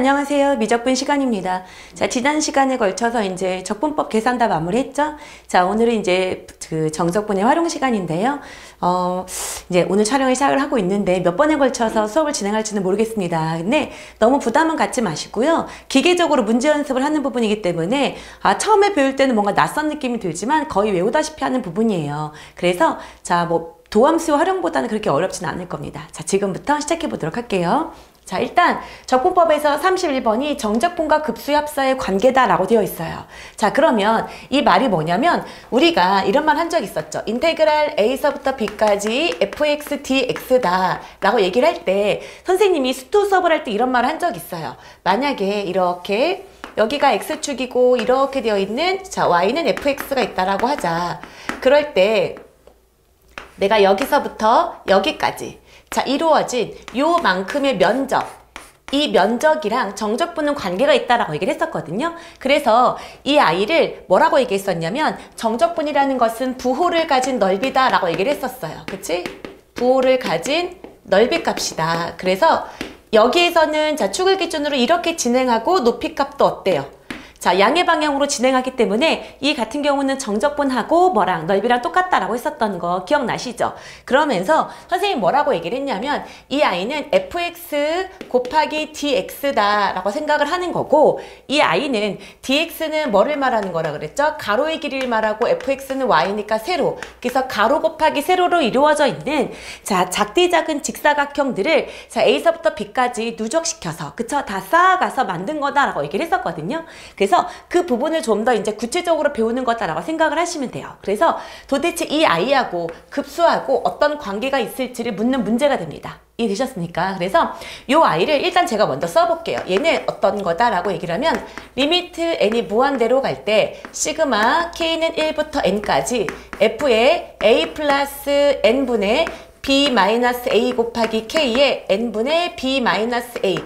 안녕하세요. 미적분 시간입니다. 자, 지난 시간에 걸쳐서 이제 적분법 계산 다 마무리했죠? 자, 오늘은 이제 그 정적분의 활용 시간인데요. 이제 오늘 촬영을 시작을 하고 있는데 몇 번에 걸쳐서 수업을 진행할지는 모르겠습니다. 근데 너무 부담은 갖지 마시고요. 기계적으로 문제 연습을 하는 부분이기 때문에 처음에 배울 때는 뭔가 낯선 느낌이 들지만 거의 외우다시피 하는 부분이에요. 그래서 자, 뭐 도함수 활용보다는 그렇게 어렵진 않을 겁니다. 자, 지금부터 시작해 보도록 할게요. 자, 일단 적분법에서 31번이 정적분과 급수의 합사의 관계다라고 되어 있어요. 자, 그러면 이 말이 뭐냐면 우리가 이런 말 한 적 있었죠. 인테그랄 A서부터 B까지 fx dx다 라고 얘기를 할 때 선생님이 수투 수업을 할 때 이런 말을 한 적 있어요. 만약에 이렇게 여기가 x축이고 이렇게 되어 있는 자 y는 fx가 있다라고 하자. 그럴 때 내가 여기서부터 여기까지 자, 이루어진 요만큼의 면적, 이 면적이랑 정적분은 관계가 있다라고 얘기를 했었거든요. 그래서 이 아이를 뭐라고 얘기했었냐면 정적분이라는 것은 부호를 가진 넓이다라고 얘기를 했었어요. 그치? 부호를 가진 넓이 값이다. 그래서 여기에서는 자, 축을 기준으로 이렇게 진행하고 높이 값도 어때요? 자, 양의 방향으로 진행하기 때문에 이 같은 경우는 정적분하고 뭐랑 넓이랑 똑같다라고 했었던 거 기억나시죠? 그러면서 선생님이 뭐라고 얘기를 했냐면 이 아이는 fx 곱하기 dx다 라고 생각을 하는 거고 이 아이는 dx는 뭐를 말하는 거라 그랬죠? 가로의 길이를 말하고 fx는 y니까 세로. 그래서 가로 곱하기 세로로 이루어져 있는 자, 작디 작은 직사각형들을 자, A서부터 B까지 누적시켜서 그쵸? 다 쌓아가서 만든 거다라고 얘기를 했었거든요. 그래서 그 부분을 좀 더 이제 구체적으로 배우는 거다라고 생각을 하시면 돼요. 그래서 도대체 이 아이하고 급수하고 어떤 관계가 있을지를 묻는 문제가 됩니다. 이해되셨습니까? 그래서 이 아이를 일단 제가 먼저 써볼게요. 얘는 어떤 거다라고 얘기를 하면 리미트 n이 무한대로 갈 때 시그마 k는 1부터 n까지 f의 a 플러스 n분의 b 마이너스 a 곱하기 k의 n분의 b 마이너스 a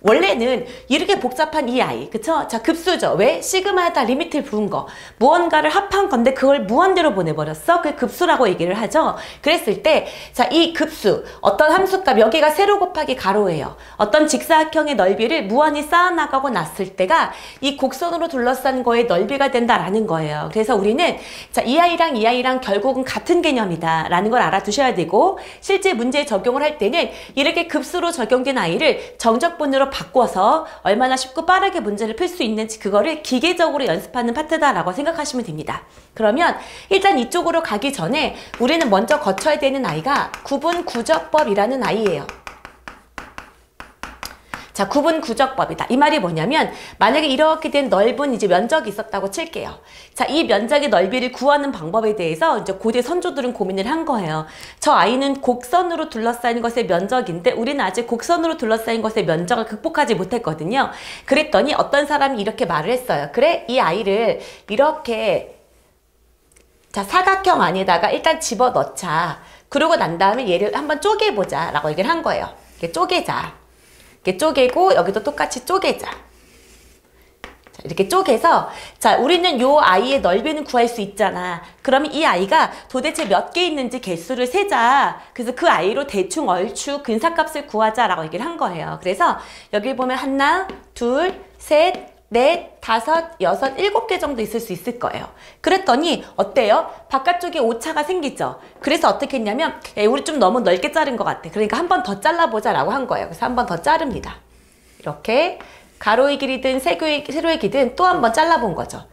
원래는 이렇게 복잡한 이 아이, 그쵸? 자, 급수죠. 왜? 시그마에다 리미트를 부은 거. 무언가를 합한 건데 그걸 무한대로 보내버렸어? 그게 급수라고 얘기를 하죠. 그랬을 때, 자, 이 급수, 어떤 함수값, 여기가 세로 곱하기 가로예요. 어떤 직사각형의 넓이를 무한히 쌓아나가고 났을 때가 이 곡선으로 둘러싼 거의 넓이가 된다라는 거예요. 그래서 우리는, 자, 이 아이랑 결국은 같은 개념이다. 라는 걸 알아두셔야 되고, 실제 문제에 적용을 할 때는 이렇게 급수로 적용된 아이를 정적분으로 바꿔서 얼마나 쉽고 빠르게 문제를 풀 수 있는지 그거를 기계적으로 연습하는 파트다라고 생각하시면 됩니다. 그러면 일단 이쪽으로 가기 전에 우리는 먼저 거쳐야 되는 아이가 구분구적법이라는 아이예요. 자, 구분구적법이다. 이 말이 뭐냐면 만약에 이렇게 된 넓은 이제 면적이 있었다고 칠게요. 자, 이 면적의 넓이를 구하는 방법에 대해서 이제 고대 선조들은 고민을 한 거예요. 저 아이는 곡선으로 둘러싸인 것의 면적인데 우리는 아직 곡선으로 둘러싸인 것의 면적을 극복하지 못했거든요. 그랬더니 어떤 사람이 이렇게 말을 했어요. 그래, 이 아이를 이렇게 자, 사각형 안에다가 일단 집어넣자. 그러고 난 다음에 얘를 한번 쪼개보자 라고 얘기를 한 거예요. 이렇게 쪼개자. 이렇게 쪼개고 여기도 똑같이 쪼개자. 자, 이렇게 쪼개서 자, 우리는 요 아이의 넓이는 구할 수 있잖아. 그러면 이 아이가 도대체 몇 개 있는지 개수를 세자. 그래서 그 아이로 대충 얼추 근사값을 구하자라고 얘기를 한 거예요. 그래서 여기 보면 하나, 둘, 셋, 넷, 다섯, 여섯, 일곱 개 정도 있을 수 있을 거예요. 그랬더니 어때요? 바깥쪽에 오차가 생기죠. 그래서 어떻게 했냐면 우리 좀 너무 넓게 자른 것 같아. 그러니까 한 번 더 잘라보자 라고 한 거예요. 그래서 한 번 더 자릅니다. 이렇게 가로의 길이든 세로의 길이든 또 한 번 잘라본 거죠.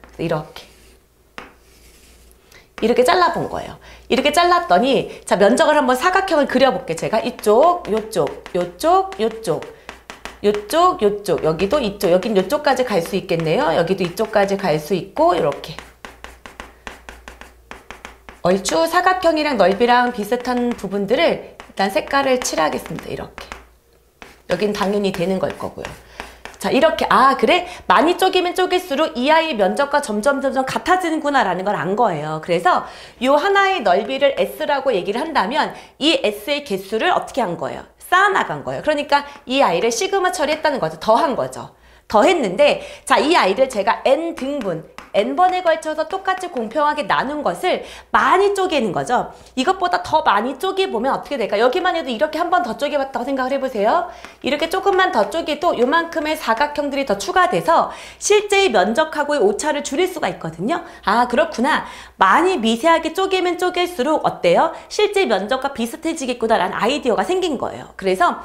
이렇게 잘라본 거예요. 이렇게 잘랐더니 자, 면적을 한번 사각형을 그려볼게요. 제가 이쪽, 요쪽, 요쪽, 요쪽 요쪽, 요쪽, 여기도 이쪽, 여긴 요쪽까지 갈 수 있겠네요. 여기도 이쪽까지 갈 수 있고 이렇게 얼추 사각형이랑 넓이랑 비슷한 부분들을 일단 색깔을 칠하겠습니다. 이렇게 여긴 당연히 되는 걸 거고요. 자, 이렇게 그래? 많이 쪼개면 쪼갤수록 이 아이의 면적과 점점 같아지는구나 라는 걸 안 거예요. 그래서 이 하나의 넓이를 S라고 얘기를 한다면 이 S의 개수를 어떻게 한 거예요? 쌓아나간 거예요. 그러니까 이 아이를 시그마 처리했다는 거죠. 더한 거죠. 더했는데 자, 이 아이를 제가 N 등분 n번에 걸쳐서 똑같이 공평하게 나눈 것을 많이 쪼개는 거죠. 이것보다 더 많이 쪼개보면 어떻게 될까? 여기만 해도 이렇게 한 번 더 쪼개봤다고 생각을 해보세요. 이렇게 조금만 더 쪼개도 요만큼의 사각형들이 더 추가돼서 실제의 면적하고의 오차를 줄일 수가 있거든요. 아, 그렇구나. 많이 미세하게 쪼개면 쪼갤수록 어때요? 실제 면적과 비슷해지겠구나라는 아이디어가 생긴 거예요. 그래서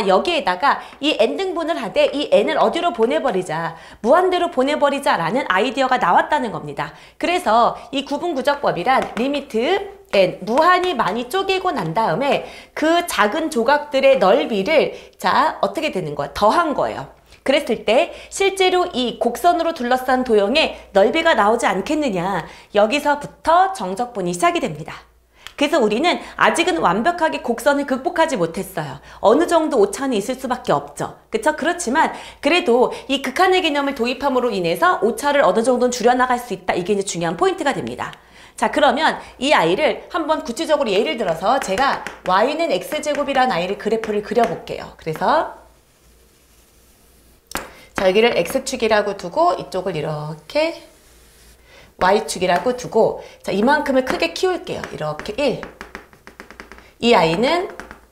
여기에다가 이 n등분을 하되 이 n을 어디로 보내버리자, 무한대로 보내버리자라는 아이디어가 나왔다는 겁니다. 그래서 이 구분구적법이란 리미트 n 무한히 많이 쪼개고 난 다음에 그 작은 조각들의 넓이를 어떻게 되는 거야? 더한 거예요. 그랬을 때 실제로 이 곡선으로 둘러싼 도형의 넓이가 나오지 않겠느냐. 여기서부터 정적분이 시작이 됩니다. 그래서 우리는 아직은 완벽하게 곡선을 극복하지 못했어요. 어느 정도 오차는 있을 수밖에 없죠. 그쵸? 그렇지만 그래도 이 극한의 개념을 도입함으로 인해서 오차를 어느 정도는 줄여나갈 수 있다. 이게 이제 중요한 포인트가 됩니다. 자, 그러면 이 아이를 한번 구체적으로 예를 들어서 제가 y는 x제곱이라는 아이를 그래프를 그려볼게요. 그래서 자, 여기를 x축이라고 두고 이쪽을 이렇게 y축이라고 두고 자, 이만큼을 크게 키울게요. 이렇게 1. 이 아이는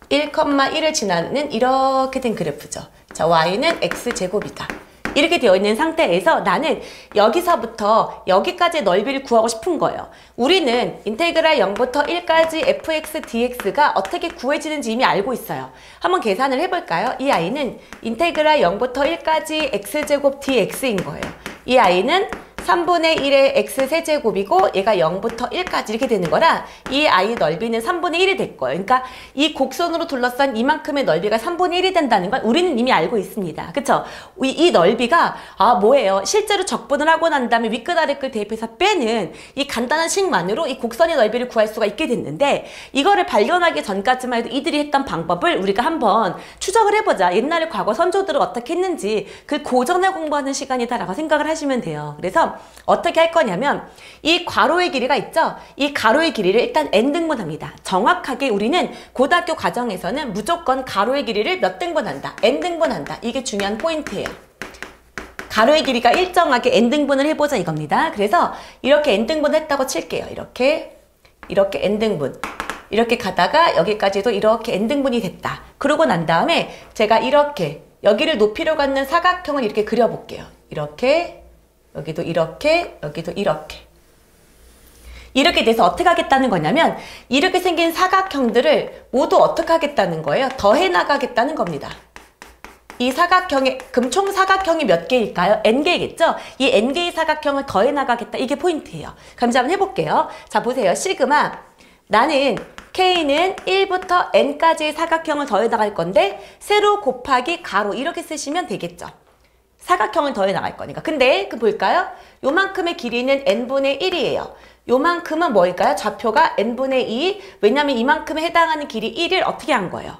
1,1을 지나는 이렇게 된 그래프죠. 자, y는 x제곱이다. 이렇게 되어 있는 상태에서 나는 여기서부터 여기까지의 넓이를 구하고 싶은 거예요. 우리는 인테그랄 0부터 1까지 fx dx가 어떻게 구해지는지 이미 알고 있어요. 한번 계산을 해볼까요? 이 아이는 인테그랄 0부터 1까지 x제곱 dx인 거예요. 이 아이는 3분의 1의 x세제곱이고 얘가 0부터 1까지 이렇게 되는 거라 이 아이 넓이는 3분의 1이 될 거예요. 그러니까 이 곡선으로 둘러싼 이만큼의 넓이가 3분의 1이 된다는 걸 우리는 이미 알고 있습니다. 그쵸? 이 넓이가 뭐예요? 실제로 적분을 하고 난 다음에 윗끝 아래끝 대입해서 빼는 이 간단한 식만으로 이 곡선의 넓이를 구할 수가 있게 됐는데 이거를 발견하기 전까지만 해도 이들이 했던 방법을 우리가 한번 추적을 해보자. 옛날에 과거 선조들은 어떻게 했는지 그 고전을 공부하는 시간이다라고 생각을 하시면 돼요. 그래서 어떻게 할 거냐면 이 괄호의 길이가 있죠? 이 가로의 길이를 일단 n등분합니다. 정확하게 우리는 고등학교 과정에서는 무조건 가로의 길이를 몇 등분한다? n등분한다. 이게 중요한 포인트예요. 가로의 길이가 일정하게 n등분을 해보자 이겁니다. 그래서 이렇게 n등분 했다고 칠게요. 이렇게 n등분. 이렇게 가다가 여기까지도 이렇게 n등분이 됐다. 그러고 난 다음에 제가 이렇게 여기를 높이로 갖는 사각형을 이렇게 그려볼게요. 이렇게 여기도 이렇게, 여기도 이렇게. 이렇게 돼서 어떻게 하겠다는 거냐면 이렇게 생긴 사각형들을 모두 어떻게 하겠다는 거예요? 더해 나가겠다는 겁니다. 이 사각형의 그럼 총 사각형이 몇 개일까요? n개겠죠? 이 n개의 사각형을 더해 나가겠다. 이게 포인트예요. 그럼 이제 한번 해볼게요. 자, 보세요. 시그마. 나는 K는 1부터 n까지의 사각형을 더해 나갈 건데 세로 곱하기 가로 이렇게 쓰시면 되겠죠. 사각형을 더해 나갈 거니까. 근데 볼까요? 요만큼의 길이는 n분의 1이에요. 요만큼은 뭘까요? 좌표가 n분의 2. 왜냐면 이만큼에 해당하는 길이 1을 어떻게 한 거예요?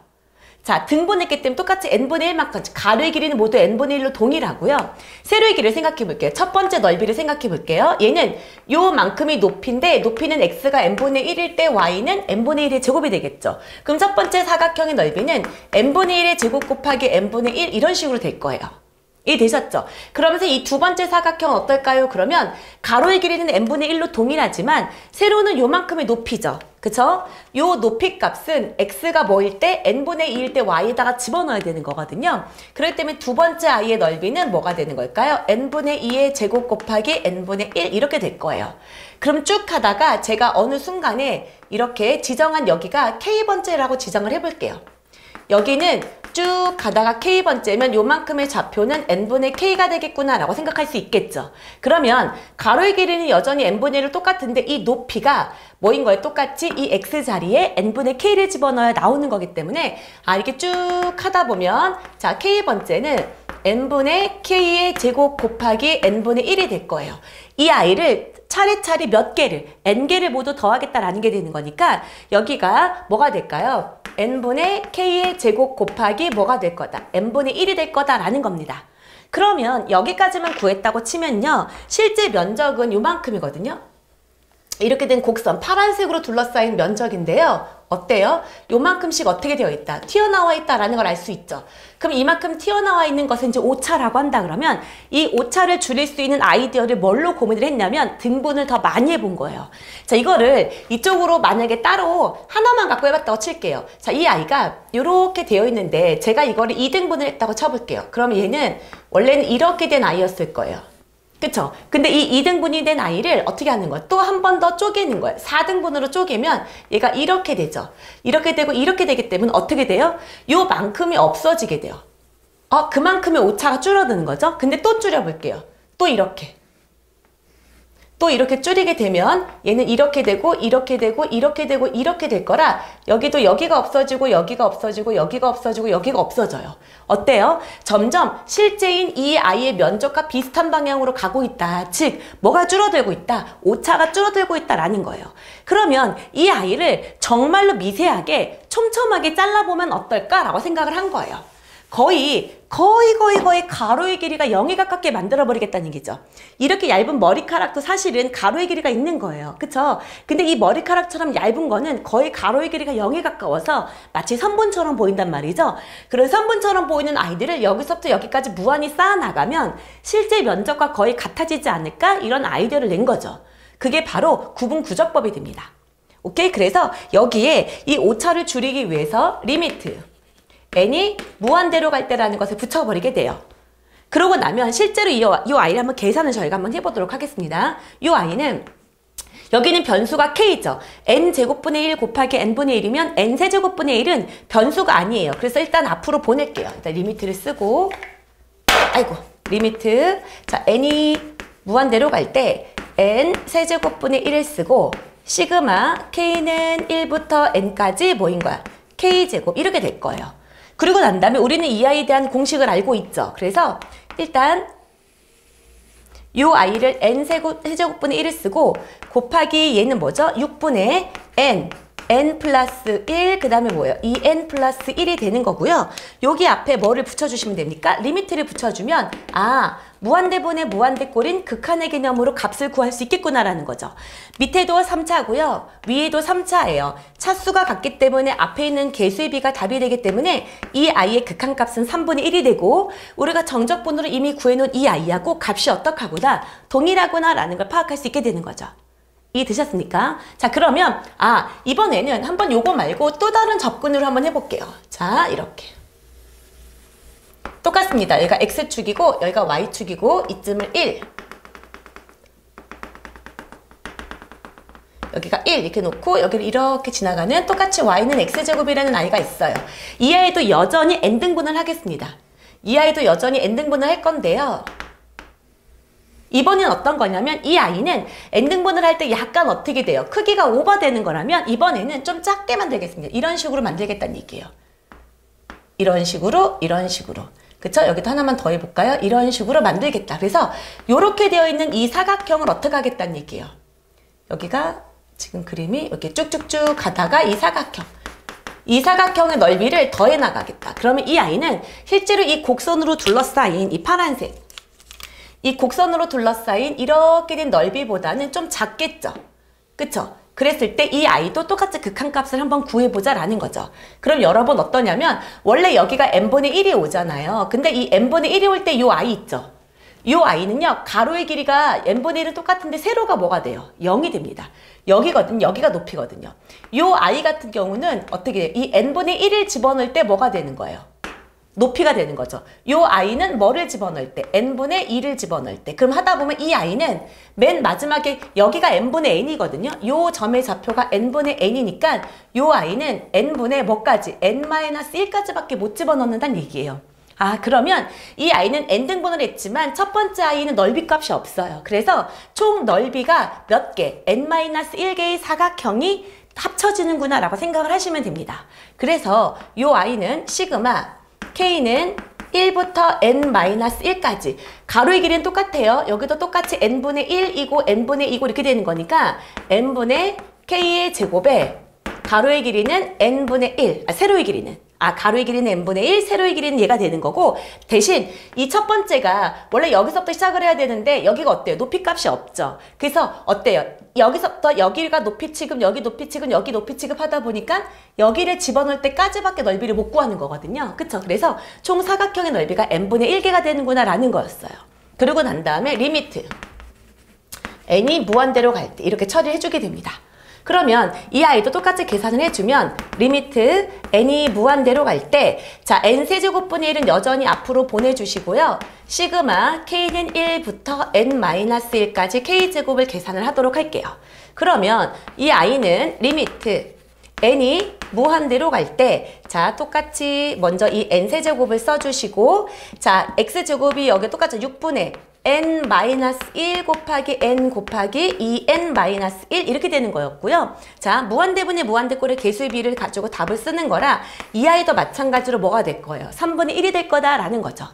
자, 등분했기 때문에 똑같이 n분의 1만큼 가로의 길이는 모두 n분의 1로 동일하고요. 세로의 길이를 생각해 볼게요. 첫 번째 넓이를 생각해 볼게요. 얘는 요만큼이 높이인데 높이는 x가 n분의 1일 때 y는 n분의 1의 제곱이 되겠죠. 그럼 첫 번째 사각형의 넓이는 n분의 1의 제곱 곱하기 n분의 1 이런 식으로 될 거예요. 이해되셨죠? 그러면서 이 두 번째 사각형은 어떨까요? 그러면 가로의 길이는 n분의 1로 동일하지만 세로는 요만큼의 높이죠. 그쵸? 요 높이 값은 x가 뭐일 때 n분의 2일 때 y에다가 집어넣어야 되는 거거든요. 그렇기 때문에 두 번째 i의 넓이는 뭐가 되는 걸까요? n분의 2의 제곱 곱하기 n분의 1 이렇게 될 거예요. 그럼 쭉 하다가 제가 어느 순간에 이렇게 지정한 여기가 k번째라고 지정을 해볼게요. 여기는 쭉 가다가 k번째면 요만큼의 좌표는 n분의 k가 되겠구나 라고 생각할 수 있겠죠. 그러면 가로의 길이는 여전히 n분의 1로 똑같은데 이 높이가 뭐인 거예요? 똑같이 이 x자리에 n분의 k를 집어넣어야 나오는 거기 때문에 이렇게 쭉 하다 보면 자 k번째는 n분의 k의 제곱 곱하기 n분의 1이 될 거예요. 이 아이를 차례차례 몇 개를 n개를 모두 더하겠다라는 게 되는 거니까 여기가 뭐가 될까요? n분의 k의 제곱 곱하기 뭐가 될 거다? n분의 1이 될 거다라는 겁니다. 그러면 여기까지만 구했다고 치면요. 실제 면적은 요만큼이거든요. 이렇게 된 곡선, 파란색으로 둘러싸인 면적인데요. 어때요? 요만큼씩 어떻게 되어 있다? 튀어나와 있다라는 걸 알 수 있죠. 그럼 이만큼 튀어나와 있는 것은 이제 오차라고 한다 그러면 이 오차를 줄일 수 있는 아이디어를 뭘로 고민을 했냐면 등분을 더 많이 해본 거예요. 자, 이거를 이쪽으로 만약에 따로 하나만 갖고 해봤다고 칠게요. 자, 이 아이가 이렇게 되어 있는데 제가 이거를 2등분을 했다고 쳐볼게요. 그러면 얘는 원래는 이렇게 된 아이였을 거예요. 그쵸? 근데 이 2등분이 된 아이를 어떻게 하는 거야? 또 한 번 더 쪼개는 거예요. 4등분으로 쪼개면 얘가 이렇게 되죠. 이렇게 되고 이렇게 되기 때문에 어떻게 돼요? 요만큼이 없어지게 돼요. 그만큼의 오차가 줄어드는 거죠? 근데 또 줄여볼게요. 또 이렇게. 또 이렇게 줄이게 되면 얘는 이렇게 되고 이렇게 되고 이렇게 되고 이렇게 될 거라 여기도 여기가 없어지고 여기가 없어지고 여기가 없어지고 여기가 없어져요. 어때요? 점점 실제인 이 아이의 면적과 비슷한 방향으로 가고 있다. 즉 뭐가 줄어들고 있다? 오차가 줄어들고 있다라는 거예요. 그러면 이 아이를 정말로 미세하게 촘촘하게 잘라보면 어떨까라고 생각을 한 거예요. 거의 가로의 길이가 0에 가깝게 만들어버리겠다는 얘기죠. 이렇게 얇은 머리카락도 사실은 가로의 길이가 있는 거예요. 그쵸? 근데 이 머리카락처럼 얇은 거는 거의 가로의 길이가 0에 가까워서 마치 선분처럼 보인단 말이죠. 그런 선분처럼 보이는 아이들을 여기서부터 여기까지 무한히 쌓아나가면 실제 면적과 거의 같아지지 않을까? 이런 아이디어를 낸 거죠. 그게 바로 구분구적법이 됩니다. 오케이? 그래서 여기에 이 오차를 줄이기 위해서 리미트 n이 무한대로 갈 때라는 것을 붙여버리게 돼요. 그러고 나면 실제로 이 아이를 한번 계산을 저희가 한번 해보도록 하겠습니다. 이 아이는 여기는 변수가 k죠. n제곱분의 1 곱하기 n분의 1이면 n세제곱분의 1은 변수가 아니에요. 그래서 일단 앞으로 보낼게요. 일단 리미트를 쓰고 리미트 자 n이 무한대로 갈 때 n세제곱분의 1을 쓰고 시그마 k는 1부터 n까지 뭐인 거야? k제곱 이렇게 될 거예요. 그리고 난 다음에 우리는 이 아이에 대한 공식을 알고 있죠. 그래서 일단 이 아이를 n세제곱분의 1을 쓰고 곱하기 얘는 뭐죠? 6분의 n 플러스 1, 그 다음에 뭐예요? 2n 플러스 1이 되는 거고요. 여기 앞에 뭐를 붙여주시면 됩니까? 리미트를 붙여주면 무한대분의 무한대꼴인 극한의 개념으로 값을 구할 수 있겠구나라는 거죠. 밑에도 3차고요. 위에도 3차예요. 차수가 같기 때문에 앞에 있는 개수의 비가 답이 되기 때문에 이 아이의 극한값은 3분의 1이 되고 우리가 정적분으로 이미 구해놓은 이 아이하고 값이 어떡하구나, 동일하구나 라는 걸 파악할 수 있게 되는 거죠. 이해되셨습니까? 자, 그러면 이번에는 한번 요거 말고 또 다른 접근으로 한번 해볼게요. 자, 이렇게 똑같습니다. 여기가 x축이고 여기가 y축이고 이쯤을 1 여기가 1 이렇게 놓고 여기를 이렇게 지나가는 똑같이 y는 x제곱이라는 아이가 있어요. 이 아이도 여전히 n등분을 하겠습니다. 이 아이도 여전히 n등분을 할 건데요. 이번엔 어떤 거냐면 이 아이는 n등분을 할 때 약간 어떻게 돼요? 크기가 오버되는 거라면 이번에는 좀 작게 만들겠습니다. 이런 식으로 만들겠다는 얘기예요. 이런 식으로 그쵸? 여기도 하나만 더 해볼까요? 이런 식으로 만들겠다. 그래서 이렇게 되어 있는 이 사각형을 어떻게 하겠다는 얘기예요. 여기가 지금 그림이 이렇게 쭉쭉쭉 가다가 이 사각형의 넓이를 더해 나가겠다. 그러면 이 아이는 실제로 이 곡선으로 둘러싸인 이 파란색 이 곡선으로 둘러싸인 이렇게 된 넓이보다는 좀 작겠죠. 그쵸? 그랬을 때 이 아이도 똑같이 극한값을 한번 구해보자 라는 거죠. 그럼 여러분 어떠냐면 원래 여기가 n분의 1이 오잖아요. 근데 이 n분의 1이 올 때 이 아이 있죠. 이 아이는요. 가로의 길이가 n분의 1은 똑같은데 세로가 뭐가 돼요? 0이 됩니다. 여기거든요. 여기가 높이거든요. 이 아이 같은 경우는 어떻게 돼요? 이 n분의 1을 집어넣을 때 뭐가 되는 거예요? 높이가 되는 거죠. 이 아이는 뭐를 집어넣을 때? n분의 2를 집어넣을 때. 그럼 하다 보면 이 아이는 맨 마지막에 여기가 n분의 n이거든요. 이 점의 좌표가 n분의 n이니까 이 아이는 n분의 뭐까지? n-1까지 밖에 못 집어넣는다는 얘기예요. 그러면 이 아이는 n등분을 했지만 첫 번째 아이는 넓이 값이 없어요. 그래서 총 넓이가 몇 개? n-1개의 사각형이 합쳐지는구나 라고 생각을 하시면 됩니다. 그래서 이 아이는 시그마 k는 1부터 n-1까지 가로의 길이는 똑같아요. 여기도 똑같이 n분의 1이고 n분의 2고 이렇게 되는 거니까 n분의 k의 제곱에 가로의 길이는 n분의 1, 세로의 길이는 가로의 길이는 n분의 1, 세로의 길이는 얘가 되는 거고, 대신 이 첫 번째가 원래 여기서부터 시작을 해야 되는데 여기가 어때요? 높이 값이 없죠. 그래서 어때요? 여기서부터 여기가 높이 취급, 여기 높이 취급, 여기 높이 취급 하다 보니까 여기를 집어넣을 때까지밖에 넓이를 못 구하는 거거든요. 그쵸? 그래서 총 사각형의 넓이가 n분의 1개가 되는구나 라는 거였어요. 그러고 난 다음에 리미트 n이 무한대로 갈 때 이렇게 처리를 해주게 됩니다. 그러면 이 아이도 똑같이 계산을 해주면 리미트 n이 무한대로 갈 때 자 n세제곱분의 1은 여전히 앞으로 보내주시고요. 시그마 k는 1부터 n-1까지 k제곱을 계산을 하도록 할게요. 그러면 이 아이는 리미트 n이 무한대로 갈 때 자 똑같이 먼저 이 n세제곱을 써주시고 자 x제곱이 여기 똑같이 6분의 n-1 곱하기 n 곱하기 2n-1 이렇게 되는 거였고요. 자, 무한대분의 무한대꼴의 개수의 비를 가지고 답을 쓰는 거라 이 아이도 마찬가지로 뭐가 될 거예요? 3분의 1이 될 거다라는 거죠.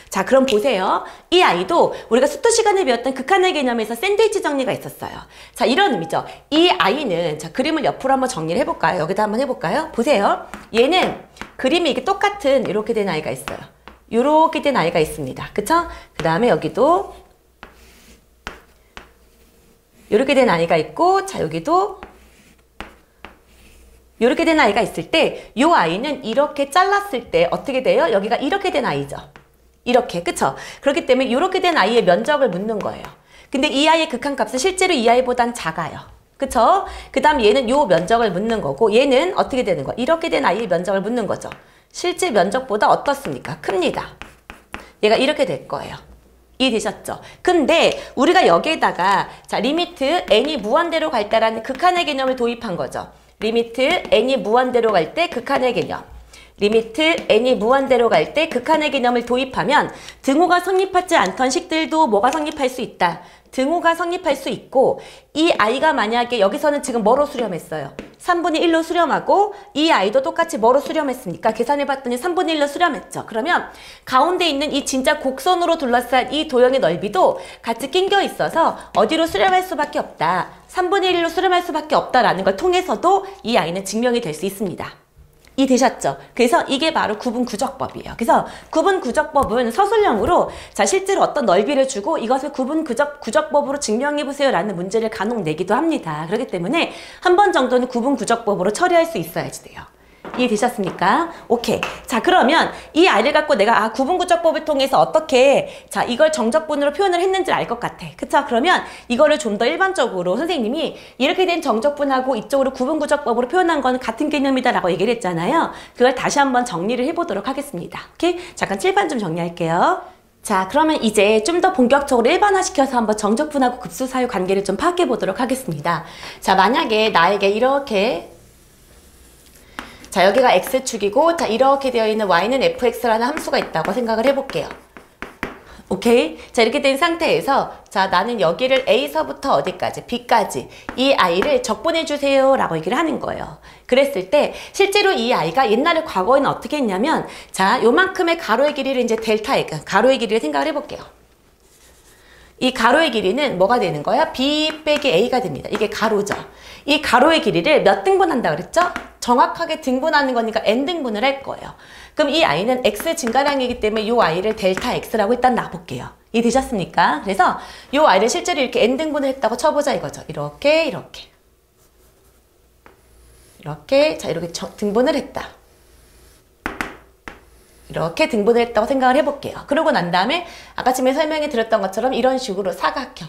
자, 그럼 보세요. 이 아이도 우리가 수토 시간에 배웠던 극한의 개념에서 샌드위치 정리가 있었어요. 자, 이런 의미죠. 이 아이는 자, 그림을 옆으로 한번 정리를 해볼까요? 여기다 한번 해볼까요? 보세요. 얘는 그림이 이게 똑같은 이렇게 된 아이가 있어요. 요렇게 된 아이가 있습니다. 그쵸? 그 다음에 여기도 요렇게 된 아이가 있고, 자, 여기도 요렇게 된 아이가 있을 때, 요 아이는 이렇게 잘랐을 때 어떻게 돼요? 여기가 이렇게 된 아이죠. 이렇게, 그쵸? 그렇기 때문에 요렇게 된 아이의 면적을 묻는 거예요. 근데 이 아이의 극한값은 실제로 이 아이보단 작아요. 그쵸? 그 다음 얘는 요 면적을 묻는 거고, 얘는 어떻게 되는 거야? 이렇게 된 아이의 면적을 묻는 거죠. 실제 면적보다 어떻습니까? 큽니다. 얘가 이렇게 될 거예요. 이해되셨죠? 근데 우리가 여기에다가 자 리미트 n이 무한대로 갈 때라는 극한의 개념을 도입한 거죠. 리미트 n이 무한대로 갈 때 극한의 개념. 리미트 n이 무한대로 갈 때 극한의 개념을 도입하면 등호가 성립하지 않던 식들도 뭐가 성립할 수 있다. 등호가 성립할 수 있고 이 아이가 만약에 여기서는 지금 뭐로 수렴했어요? 3분의 1로 수렴하고 이 아이도 똑같이 뭐로 수렴했습니까? 계산해봤더니 3분의 1로 수렴했죠. 그러면 가운데 있는 이 진짜 곡선으로 둘러싼 이 도형의 넓이도 같이 낑겨 있어서 어디로 수렴할 수밖에 없다. 3분의 1로 수렴할 수밖에 없다라는 걸 통해서도 이 아이는 증명이 될 수 있습니다. 이해되셨죠? 그래서 이게 바로 구분구적법이에요. 그래서 구분구적법은 서술형으로 자 실제로 어떤 넓이를 주고 이것을 구분구적법으로 증명해보세요 라는 문제를 간혹 내기도 합니다. 그렇기 때문에 한 번 정도는 구분구적법으로 처리할 수 있어야지 돼요. 이해되셨습니까? 오케이. 자 그러면 이 아이를 갖고 내가 구분구적법을 통해서 어떻게 자 이걸 정적분으로 표현을 했는지 알 것 같아. 그쵸? 그러면 이거를 좀 더 일반적으로 선생님이 이렇게 된 정적분하고 이쪽으로 구분구적법으로 표현한 건 같은 개념이다 라고 얘기를 했잖아요. 그걸 다시 한번 정리를 해보도록 하겠습니다. 오케이? 잠깐 칠판 좀 정리할게요. 자 그러면 이제 좀 더 본격적으로 일반화시켜서 한번 정적분하고 급수 사유 관계를 좀 파악해 보도록 하겠습니다. 자 만약에 나에게 이렇게 자 여기가 x축이고 자 이렇게 되어 있는 y는 fx라는 함수가 있다고 생각을 해볼게요. 오케이? 자 이렇게 된 상태에서 자 나는 여기를 a서부터 어디까지? b까지 이 아이를 적분해 주세요 라고 얘기를 하는 거예요. 그랬을 때 실제로 이 아이가 옛날에 과거에는 어떻게 했냐면 자 요만큼의 가로의 길이를 이제 델타 x 가로의 길이를 생각을 해볼게요. 이 가로의 길이는 뭐가 되는 거야? b 빼기 a가 됩니다. 이게 가로죠. 이 가로의 길이를 몇 등분한다 그랬죠? 정확하게 등분하는 거니까 n등분을 할 거예요. 그럼 이 아이는 x 증가량이기 때문에 이 아이를 델타 x라고 일단 놔볼게요. 이해되셨습니까? 그래서 이 아이를 실제로 이렇게 n등분을 했다고 쳐보자 이거죠. 이렇게 자 이렇게 등분을 했다. 이렇게 등분을 했다고 생각을 해볼게요. 그러고 난 다음에 아까 전에 설명해 드렸던 것처럼 이런 식으로 사각형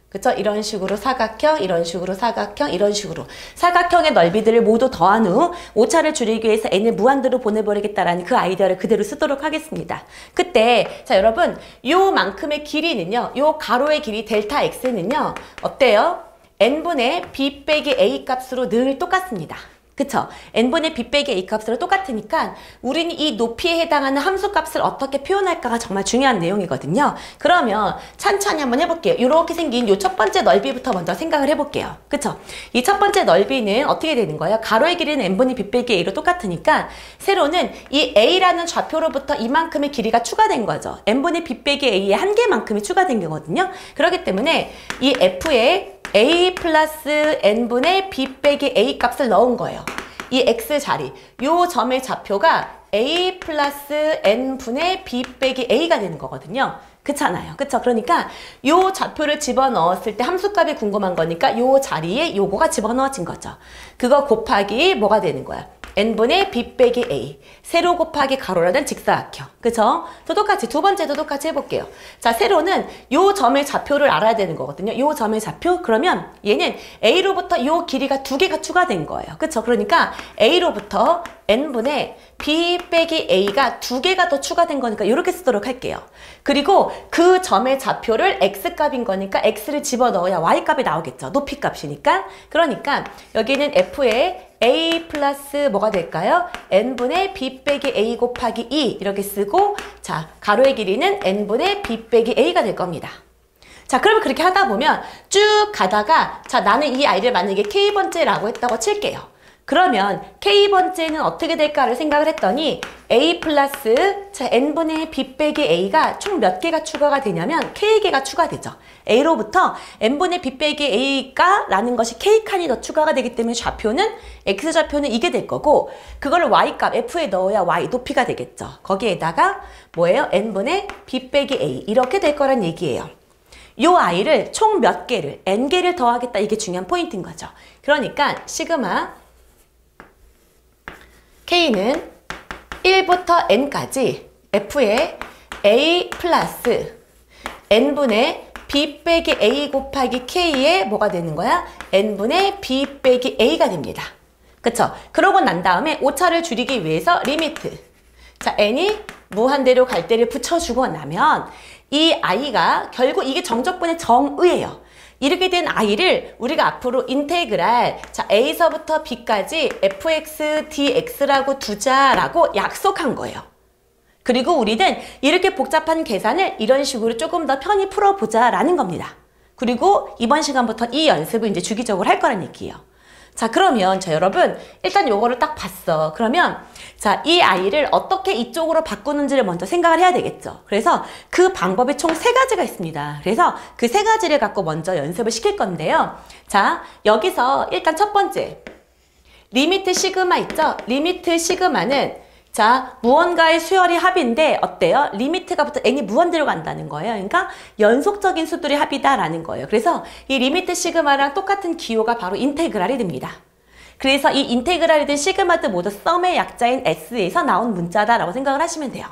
그쵸? 이런 식으로 사각형, 이런 식으로 사각형, 이런 식으로 사각형의 넓이들을 모두 더한 후 오차를 줄이기 위해서 n을 무한대로 보내버리겠다라는 그 아이디어를 그대로 쓰도록 하겠습니다. 그때 자 여러분 요만큼의 길이는요. 요 가로의 길이 델타 x는요. 어때요? n분의 b 빼기 a 값으로 늘 똑같습니다. 그쵸? n분의 b 빼기 a 값으로 똑같으니까 우리는 이 높이에 해당하는 함수 값을 어떻게 표현할까가 정말 중요한 내용이거든요. 그러면 천천히 한번 해볼게요. 이렇게 생긴 이 첫 번째 넓이부터 먼저 생각을 해볼게요. 그쵸? 이 첫 번째 넓이는 어떻게 되는 거예요? 가로의 길이는 n분의 b 빼기 a로 똑같으니까 세로는 이 a라는 좌표로부터 이만큼의 길이가 추가된 거죠. n분의 b 빼기 a의 한 개만큼이 추가된 거거든요. 그렇기 때문에 이 f에 a 플러스 n분의 b 빼기 a 값을 넣은 거예요. 이 x 자리, 요 점의 좌표가 a 플러스 n분의 b 빼기 a가 되는 거거든요. 그렇잖아요. 그쵸? 그러니까 요 좌표를 집어넣었을 때 함수값이 궁금한 거니까 요 자리에 요거가 집어넣어진 거죠. 그거 곱하기 뭐가 되는 거야? n분의 b 빼기 a. 세로 곱하기 가로라는 직사각형. 그쵸? 또 똑같이 두 번째도 똑같이 해볼게요. 자, 세로는 요 점의 좌표를 알아야 되는 거거든요. 요 점의 좌표? 그러면 얘는 a로부터 요 길이가 두 개가 추가된 거예요. 그쵸? 그러니까 a로부터 n분의 b 빼기 a가 두 개가 더 추가된 거니까 이렇게 쓰도록 할게요. 그리고 그 점의 좌표를 x값인 거니까 x를 집어넣어야 y값이 나오겠죠. 높이값이니까. 그러니까 여기는 f에 a 플러스 뭐가 될까요? n분의 b 빼기 a 곱하기 2 이렇게 쓰고 자 가로의 길이는 n분의 b 빼기 a가 될 겁니다. 자 그러면 그렇게 하다 보면 쭉 가다가 자 나는 이 아이를 만약에 k번째라고 했다고 칠게요. 그러면 k번째는 어떻게 될까를 생각을 했더니 a 플러스 자 n분의 b 빼기 a가 총 몇 개가 추가가 되냐면 k개가 추가되죠. a로부터 n분의 b 빼기 a가 라는 것이 k칸이 더 추가가 되기 때문에 좌표는 x좌표는 이게 될 거고 그거를 y값 f에 넣어야 y 높이가 되겠죠. 거기에다가 뭐예요? n분의 b 빼기 a 이렇게 될 거란 얘기예요. 요 a를 총 몇 개를 n개를 더하겠다 이게 중요한 포인트인 거죠. 그러니까 시그마 K는 1부터 n까지 f의 a 플러스 n분의 b 빼기 a 곱하기 k의 뭐가 되는 거야? n분의 b 빼기 a가 됩니다. 그쵸? 그러고 난 다음에 오차를 줄이기 위해서 리미트. 자, n이 무한대로 갈 때를 붙여주고 나면 이 i가 결국 이게 정적분의 정의예요. 이렇게 된 i를 우리가 앞으로 인테그랄 자 a서부터 b까지 fx dx라고 두자라고 약속한 거예요. 그리고 우리는 이렇게 복잡한 계산을 이런 식으로 조금 더 편히 풀어보자라는 겁니다. 그리고 이번 시간부터 이 연습을 이제 주기적으로 할 거란 얘기예요. 자 그러면 자 여러분 일단 요거를 딱 봤어. 그러면 자 이 아이를 어떻게 이쪽으로 바꾸는지를 먼저 생각을 해야 되겠죠. 그래서 그 방법이 총 3가지가 있습니다. 그래서 그 3가지를 갖고 먼저 연습을 시킬 건데요. 자 여기서 일단 첫 번째 리미트 시그마 있죠? 리미트 시그마는 자 무언가의 수열이 합인데 어때요? 리미트가 부터 n이 무한대로 간다는 거예요. 그러니까 연속적인 수들의 합이다라는 거예요. 그래서 이 리미트 시그마랑 똑같은 기호가 바로 인테그랄이 됩니다. 그래서 이 인테그랄이든 시그마든 모두 썸의 약자인 s에서 나온 문자다라고 생각을 하시면 돼요.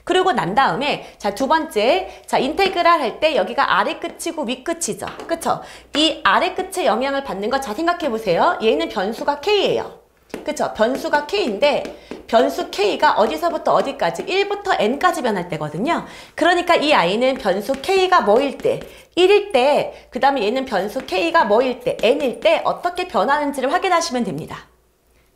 그리고 난 다음에 자 두 번째 자 인테그랄 할 때 여기가 아래 끝이고 위 끝이죠. 그쵸? 이 아래 끝에 영향을 받는 거 잘 생각해 보세요. 얘는 변수가 k예요. 그쵸? 변수가 k인데 변수 k가 어디서부터 어디까지 1부터 n까지 변할 때거든요. 그러니까 이 아이는 변수 k가 뭐일 때 1일 때 그 다음에 얘는 변수 k가 뭐일 때 n일 때 어떻게 변하는지를 확인하시면 됩니다.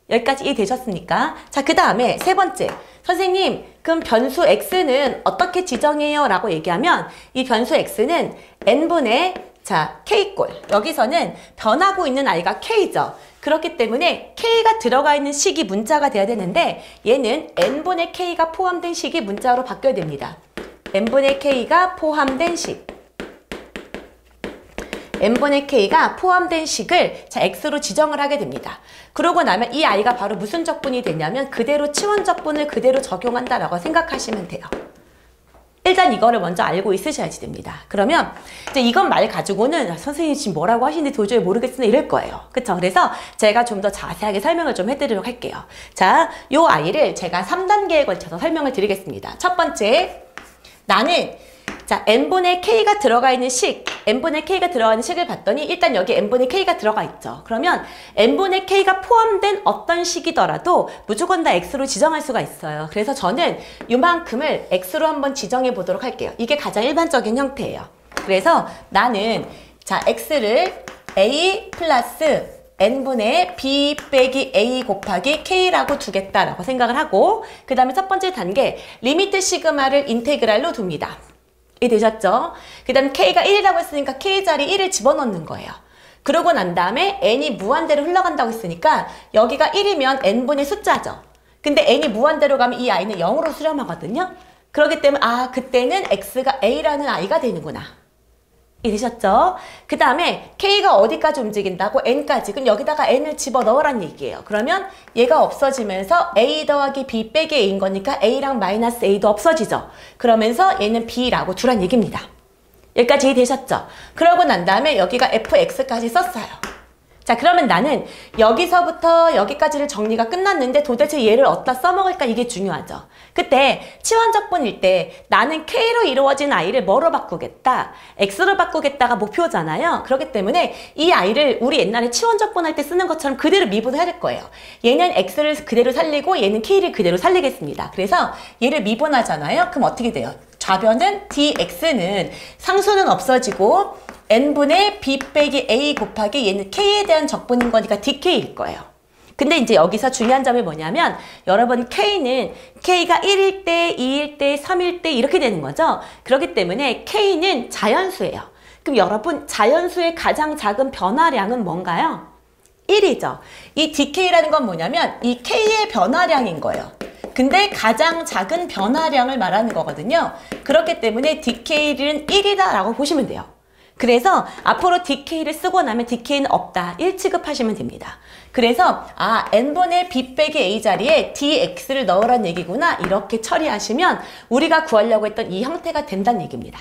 여기까지 이해되셨습니까? 자, 그 다음에 세 번째 선생님 그럼 변수 x는 어떻게 지정해요? 라고 얘기하면 이 변수 x는 n분의 자 k꼴 여기서는 변하고 있는 아이가 k죠. 그렇기 때문에 k가 들어가 있는 식이 문자가 돼야 되는데 얘는 n분의 k가 포함된 식이 문자로 바뀌어야 됩니다. n분의 k가 포함된 식 n분의 k가 포함된 식을 자 x로 지정을 하게 됩니다. 그러고 나면 이 아이가 바로 무슨 적분이 되냐면 그대로 치원 적분을 그대로 적용한다라고 생각하시면 돼요. 일단 이거를 먼저 알고 있으셔야지 됩니다. 그러면 이제 이건 말 가지고는 선생님 지금 뭐라고 하시는지 도저히 모르겠으나 이럴 거예요. 그쵸? 그래서 제가 좀 더 자세하게 설명을 좀 해드리도록 할게요. 자, 요 아이를 제가 3단계에 걸쳐서 설명을 드리겠습니다. 첫 번째, 나는 자 n분의 k가 들어가 있는 식, n분의 k가 들어가 있는 식을 봤더니 일단 여기 n분의 k가 들어가 있죠. 그러면 n분의 k가 포함된 어떤 식이더라도 무조건 다 x로 지정할 수가 있어요. 그래서 저는 이만큼을 x로 한번 지정해 보도록 할게요. 이게 가장 일반적인 형태예요. 그래서 나는 자 x를 a 플러스 n분의 b 빼기 a 곱하기 k라고 두겠다라고 생각을 하고 그 다음에 첫 번째 단계 리미트 시그마를 인테그랄로 둡니다. 이해되셨죠? 그 다음 k가 1이라고 했으니까 k 자리 1을 집어넣는 거예요. 그러고 난 다음에 n이 무한대로 흘러간다고 했으니까 여기가 1이면 n분의 숫자죠. 근데 n이 무한대로 가면 이 아이는 0으로 수렴하거든요. 그렇기 때문에 아 그때는 x가 a라는 아이가 되는구나. 이해되셨죠? 그 다음에 K가 어디까지 움직인다고? N까지. 그럼 여기다가 N을 집어넣으란 얘기예요. 그러면 얘가 없어지면서 A 더하기 B 빼기 A인 거니까 A랑 마이너스 A도 없어지죠. 그러면서 얘는 B라고 두란 얘기입니다. 여기까지 이해되셨죠? 그러고 난 다음에 여기가 fx까지 썼어요. 자, 그러면 나는 여기서부터 여기까지를 정리가 끝났는데 도대체 얘를 어디다 써먹을까? 이게 중요하죠. 그때 치환적분일 때 나는 K로 이루어진 I를 뭐로 바꾸겠다? X로 바꾸겠다가 목표잖아요. 그렇기 때문에 이 I를 우리 옛날에 치환적분할 때 쓰는 것처럼 그대로 미분해야 될 거예요. 얘는 X를 그대로 살리고 얘는 K를 그대로 살리겠습니다. 그래서 얘를 미분하잖아요. 그럼 어떻게 돼요? 좌변은 dx는 상수는 없어지고 n분의 b 빼기 a 곱하기 얘는 k에 대한 적분인 거니까 dk일 거예요. 근데 이제 여기서 중요한 점이 뭐냐면 여러분 k는 k가 1일 때, 2일 때, 3일 때 이렇게 되는 거죠. 그렇기 때문에 k는 자연수예요. 그럼 여러분 자연수의 가장 작은 변화량은 뭔가요? 1이죠. 이 dk라는 건 뭐냐면 이 k의 변화량인 거예요. 근데 가장 작은 변화량을 말하는 거거든요. 그렇기 때문에 dk는 1이다 라고 보시면 돼요. 그래서 앞으로 dk를 쓰고 나면 dk는 없다. 1 취급하시면 됩니다. 그래서 n분의 b 빼기 a 자리에 dx를 넣으란 얘기구나. 이렇게 처리하시면 우리가 구하려고 했던 이 형태가 된다는 얘기입니다.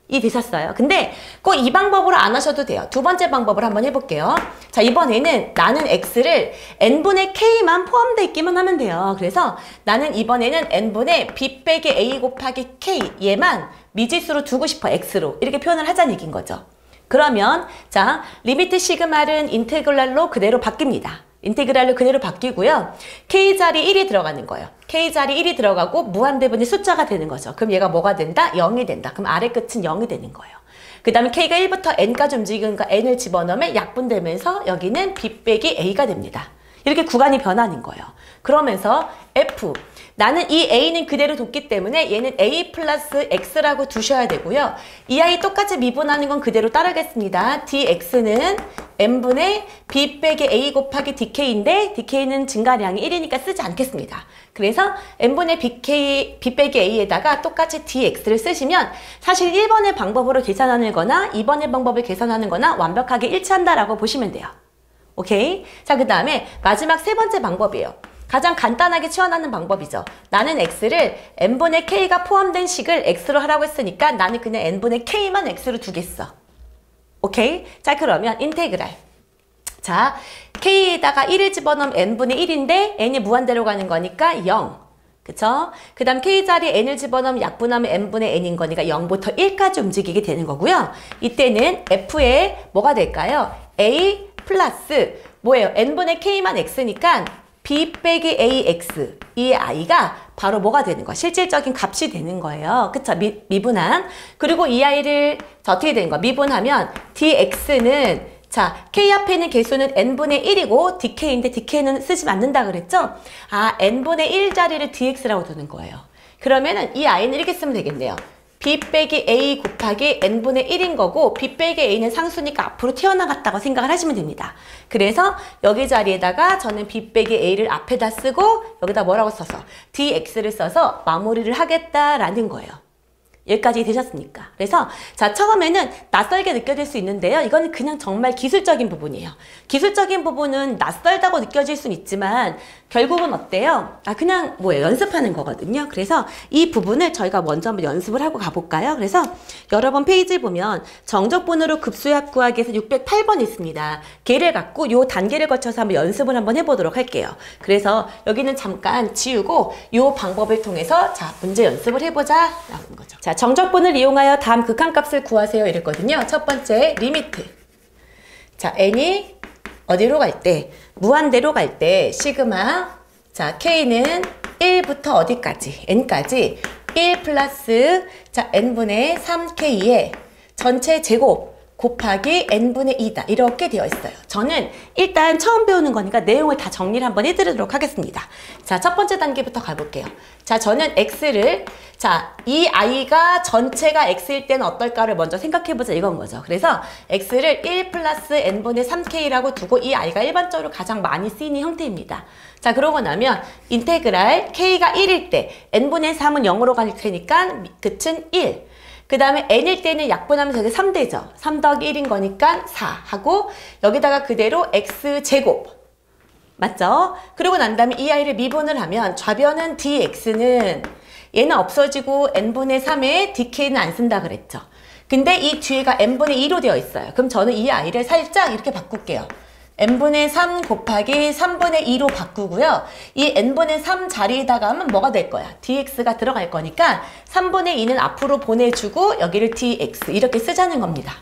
이해되셨어요? 근데 꼭 이 방법으로 안 하셔도 돼요. 두 번째 방법을 한번 해볼게요. 자, 이번에는 나는 x를 n분의 k만 포함되어 있기만 하면 돼요. 그래서 나는 이번에는 n분의 b 빼기 a 곱하기 k 얘만 미지수로 두고 싶어. x로. 이렇게 표현을 하자는 얘기인 거죠. 그러면 자, 리미트 시그마는 인테그랄로 그대로 바뀝니다. 인테그랄로 그대로 바뀌고요. K자리 1이 들어가는 거예요. K자리 1이 들어가고 무한대분의 숫자가 되는 거죠. 그럼 얘가 뭐가 된다? 0이 된다. 그럼 아래 끝은 0이 되는 거예요. 그 다음에 K가 1부터 N까지 움직이니까 N을 집어넣으면 약분되면서 여기는 B 빼기 A가 됩니다. 이렇게 구간이 변하는 거예요. 그러면서 F. 나는 이 A는 그대로 뒀기 때문에 얘는 A 플러스 X라고 두셔야 되고요. 이 아이 똑같이 미분하는 건 그대로 따르겠습니다. dx는 n분의 b 빼기 a 곱하기 dk인데 dk는 증가량이 1이니까 쓰지 않겠습니다. 그래서 n분의 b 빼기 a에다가 똑같이 dx를 쓰시면 사실 1번의 방법으로 계산하는 거나 2번의 방법을 계산하는 거나 완벽하게 일치한다라고 보시면 돼요. 오케이? 자, 그 다음에 마지막 세 번째 방법이에요. 가장 간단하게 치환하는 방법이죠. 나는 x를 n분의 k가 포함된 식을 x로 하라고 했으니까 나는 그냥 n분의 k만 x로 두겠어. 오케이? 자, 그러면 인테그랄. 자, k에다가 1을 집어넣으면 n분의 1인데 n이 무한대로 가는 거니까 0. 그쵸? 그 다음 k자리에 n을 집어넣으면 약분하면 n분의 n인 거니까 0부터 1까지 움직이게 되는 거고요. 이때는 f에 뭐가 될까요? a 플러스 뭐예요? n분의 k만 x니까 b 빼기 ax 이 i가 바로 뭐가 되는 거야? 실질적인 값이 되는 거예요. 그쵸? 미분한. 그리고 이 i를 어떻게 되는 거야? 미분하면 dx는 자, k 앞에 있는 개수는 n분의 1이고 dk인데 dk는 쓰지 않는다 그랬죠? n분의 1 자리를 dx라고 두는 거예요. 그러면은 이 i는 이렇게 쓰면 되겠네요. b 빼기 a 곱하기 n분의 1인 거고 b 빼기 a는 상수니까 앞으로 튀어나갔다고 생각을 하시면 됩니다. 그래서 여기 자리에다가 저는 b 빼기 a를 앞에다 쓰고 여기다 뭐라고 써서 dx를 써서 마무리를 하겠다라는 거예요. 여기까지 되셨습니까? 그래서 자, 처음에는 낯설게 느껴질 수 있는데요. 이거는 그냥 정말 기술적인 부분이에요. 기술적인 부분은 낯설다고 느껴질 수는 있지만 결국은 어때요? 그냥 뭐예요? 연습하는 거거든요. 그래서 이 부분을 저희가 먼저 한번 연습을 하고 가볼까요? 그래서 여러 번 페이지 보면 정적분으로 급수약 구하기에서 608번 있습니다. 걔를 갖고 요 단계를 거쳐서 한번 연습을 한번 해보도록 할게요. 그래서 여기는 잠깐 지우고 요 방법을 통해서 자, 문제 연습을 해보자 라는 거죠. 자, 정적분을 이용하여 다음 극한값을 구하세요 이랬거든요. 첫 번째 리미트. 자, n이 어디로 갈 때? 무한대로 갈 때 시그마. 자, k는 1부터 어디까지? n까지 1 플러스 자, n분의 3k의 전체 제곱 곱하기 n분의 2다. 이렇게 되어 있어요. 저는 일단 처음 배우는 거니까 내용을 다 정리를 한번 해드리도록 하겠습니다. 자, 첫 번째 단계부터 가볼게요. 자, 저는 x를 자, 이 i가 전체가 x일 때는 어떨까를 먼저 생각해보자 이건 거죠. 그래서 x를 1 플러스 n분의 3k라고 두고 이 i가 일반적으로 가장 많이 쓰이는 형태입니다. 자, 그러고 나면 인테그랄 k가 1일 때 n분의 3은 0으로 갈 테니까 끝은 1. 그 다음에 n일 때는 약분하면 저게 3되죠. 3 더하기 1인 거니까 4 하고 여기다가 그대로 x제곱. 맞죠? 그리고 난 다음에 이 아이를 미분을 하면 좌변은 dx는 얘는 없어지고 n분의 3에 dk는 안 쓴다 그랬죠. 근데 이 뒤에가 n분의 2로 되어 있어요. 그럼 저는 이 아이를 살짝 이렇게 바꿀게요. n분의 3 곱하기 3분의 2로 바꾸고요. 이 n분의 3 자리에다가 하면 뭐가 될 거야? dx가 들어갈 거니까 3분의 2는 앞으로 보내주고 여기를 dx 이렇게 쓰자는 겁니다.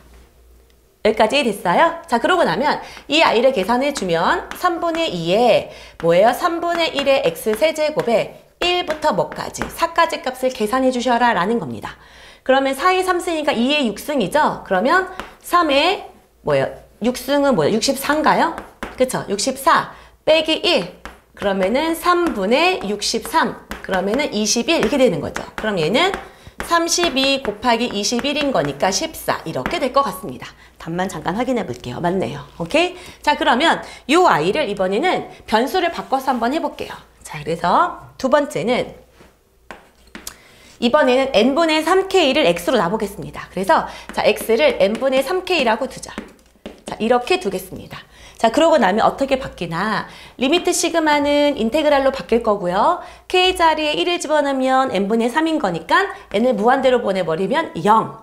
여기까지 됐어요? 자, 그러고 나면 이 아이를 계산해주면 3분의 2에 뭐예요? 3분의 1의 x세제곱에 1부터 뭐까지? 4까지 값을 계산해 주셔라 라는 겁니다. 그러면 4에 3승이니까 2에 6승이죠? 그러면 3에 뭐예요? 6승은 뭐예요? 64인가요? 그쵸? 64 빼기 1 그러면은 3분의 63 그러면은 21 이렇게 되는 거죠. 그럼 얘는 32 곱하기 21인 거니까 14 이렇게 될 것 같습니다. 답만 잠깐 확인해 볼게요. 맞네요. 오케이? 자, 그러면 이 아이를 이번에는 변수를 바꿔서 한번 해볼게요. 자, 그래서 두 번째는 이번에는 n분의 3k를 x로 놔보겠습니다. 그래서 자, x를 n분의 3k라고 두자. 자, 이렇게 두겠습니다. 자, 그러고 나면 어떻게 바뀌나? 리미트 시그마는 인테그랄로 바뀔 거고요. k 자리에 1을 집어넣으면 n분의 3인 거니까 n을 무한대로 보내버리면 0.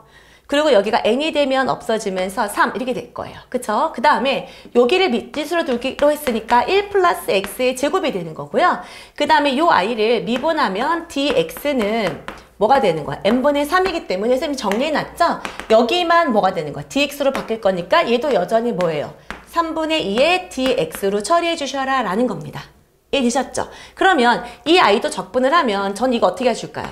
그리고 여기가 n이 되면 없어지면서 3 이렇게 될 거예요. 그쵸? 그 다음에 여기를 밑짓으로 두기로 했으니까 1 플러스 x의 제곱이 되는 거고요. 그 다음에 이 a를 미분하면 dx는 뭐가 되는 거야? n분의 3이기 때문에 선생님 정리해놨죠? 여기만 뭐가 되는 거야? dx로 바뀔 거니까 얘도 여전히 뭐예요? 3분의 2의 dx로 처리해 주셔라 라는 겁니다. 이해되셨죠? 그러면 이 아이도 적분을 하면 전 이거 어떻게 해줄까요?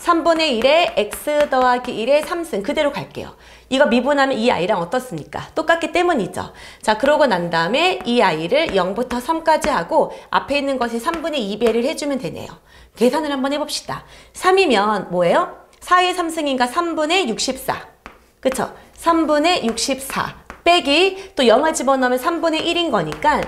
3분의 1에 x 더하기 1의 3승 그대로 갈게요. 이거 미분하면 이 아이랑 어떻습니까? 똑같기 때문이죠. 자, 그러고 난 다음에 이 아이를 0부터 3까지 하고 앞에 있는 것이 3분의 2배를 해주면 되네요. 계산을 한번 해봅시다. 3이면 뭐예요? 4의 3승인가 3분의 64. 그쵸? 3분의 64 빼기 또 0을 집어넣으면 3분의 1인 거니까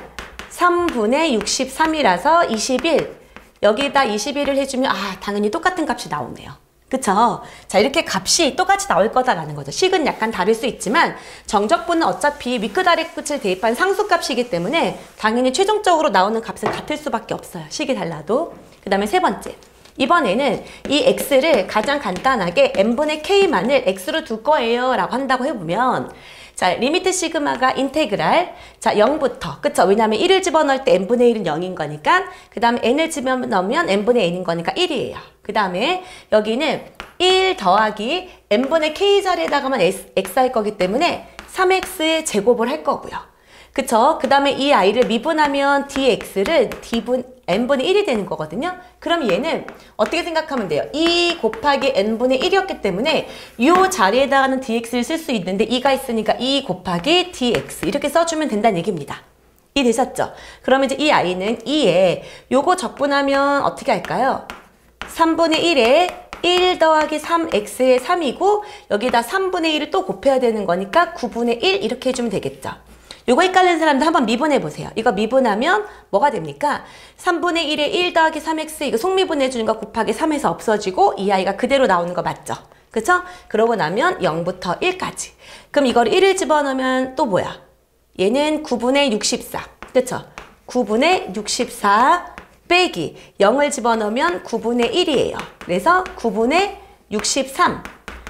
3분의 63이라서 21. 여기다 21을 해주면 당연히 똑같은 값이 나오네요. 그쵸? 자, 이렇게 값이 똑같이 나올 거다라는 거죠. 식은 약간 다를 수 있지만 정적분은 어차피 윗끝 아래끝을 대입한 상수값이기 때문에 당연히 최종적으로 나오는 값은 같을 수밖에 없어요. 식이 달라도. 그 다음에 세 번째. 이번에는 이 x를 가장 간단하게 n분의 k만을 x로 둘 거예요 라고 한다고 해보면 자, 리미트 시그마가 인테그랄. 자, 0부터. 그쵸? 왜냐면 1을 집어넣을 때 n분의 1은 0인 거니까. 그 다음에 n을 집어넣으면 n분의 n인 거니까 1이에요. 그 다음에 여기는 1 더하기 n분의 k 자리에다가만 x 할 거기 때문에 3x의 제곱을 할 거고요. 그쵸? 그 다음에 이 a를 미분하면 dx를 n분의 1이 되는 거거든요. 그럼 얘는 어떻게 생각하면 돼요? 2 곱하기 n분의 1이었기 때문에 이 자리에다가는 dx를 쓸 수 있는데 2가 있으니까 2 곱하기 dx 이렇게 써주면 된다는 얘기입니다. 이해되셨죠? 그러면 이제 이 a는 2에 요거 적분하면 어떻게 할까요? 3분의 1에 1 더하기 3x의 3이고 여기다 3분의 1을 또 곱해야 되는 거니까 9분의 1 이렇게 해주면 되겠죠. 요거 헷갈리는 사람들 한번 미분해 보세요. 이거 미분하면 뭐가 됩니까? 3분의 1에 1 더하기 3x 이거 속미분해 주는 거 곱하기 3에서 없어지고 이 아이가 그대로 나오는 거 맞죠? 그쵸? 그러고 나면 0부터 1까지. 그럼 이걸 1을 집어넣으면 또 뭐야? 얘는 9분의 64. 그쵸? 9분의 64 빼기 0을 집어넣으면 9분의 1이에요. 그래서 9분의 63.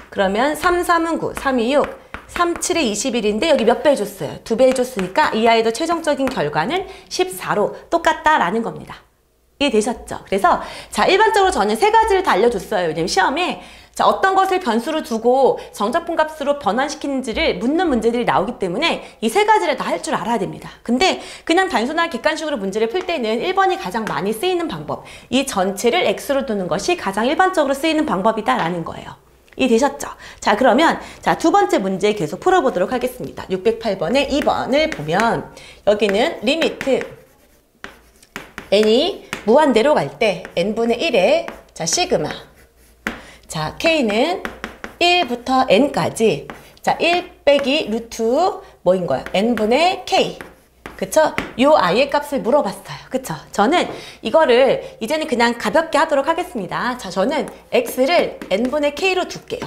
그러면 3, 3은 9, 3이 6. 3, 7에 21인데 여기 몇 배 해줬어요? 2배 해줬으니까 이 아이도 최종적인 결과는 14로 똑같다라는 겁니다. 이해되셨죠? 그래서 자, 일반적으로 저는 세 가지를 다 알려줬어요. 왜냐면 시험에 자, 어떤 것을 변수로 두고 정적분 값으로 변환시키는지를 묻는 문제들이 나오기 때문에 이 세 가지를 다 할 줄 알아야 됩니다. 근데 그냥 단순한 객관식으로 문제를 풀 때는 1번이 가장 많이 쓰이는 방법, 이 전체를 x로 두는 것이 가장 일반적으로 쓰이는 방법이다라는 거예요. 이해되셨죠? 자, 그러면 자, 두 번째 문제 계속 풀어보도록 하겠습니다. 608번에 2번을 보면 여기는 리미트 n이 무한대로 갈 때 n분의 1에 자, 시그마 자, k는 1부터 n까지 자, 1 빼기 루트 뭐인 거야? n분의 k 그쵸? 요 i의 값을 물어봤어요. 그쵸? 저는 이거를 이제는 그냥 가볍게 하도록 하겠습니다. 자, 저는 x를 n분의 k로 둘게요.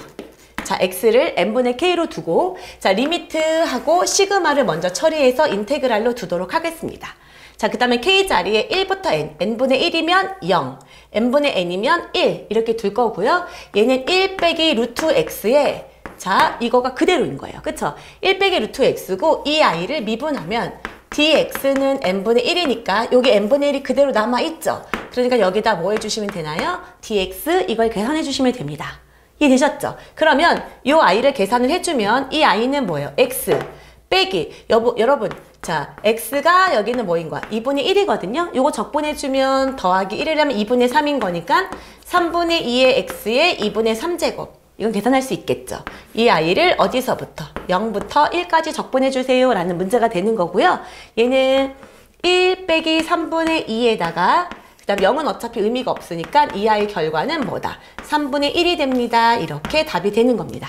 자, x를 n분의 k로 두고 자, 리미트하고 시그마를 먼저 처리해서 인테그랄로 두도록 하겠습니다. 자, 그 다음에 k 자리에 1부터 n, n분의 1이면 0, n분의 n이면 1 이렇게 둘 거고요. 얘는 1 빼기 루트 x에 자, 이거가 그대로인 거예요. 그쵸? 1 빼기 루트 x고 이 i를 미분하면 dx는 n분의 1이니까 여기 n분의 1이 그대로 남아있죠? 그러니까 여기다 뭐 해주시면 되나요? dx 이걸 계산해 주시면 됩니다. 이해되셨죠? 그러면 이 i를 계산을 해주면 이 i는 뭐예요? x 빼기 여러분 자 x가 여기는 뭐인 거야? 2분의 1이거든요. 요거 적분해주면 더하기 1이라면 2분의 3인 거니까 3분의 2의 x의 2분의 3제곱 이건 계산할 수 있겠죠. 이 i를 어디서부터? 0부터 1까지 적분해주세요 라는 문제가 되는 거고요. 얘는 1 빼기 3분의 2에다가 그 다음 0은 어차피 의미가 없으니까 이 i 결과는 뭐다? 3분의 1이 됩니다. 이렇게 답이 되는 겁니다.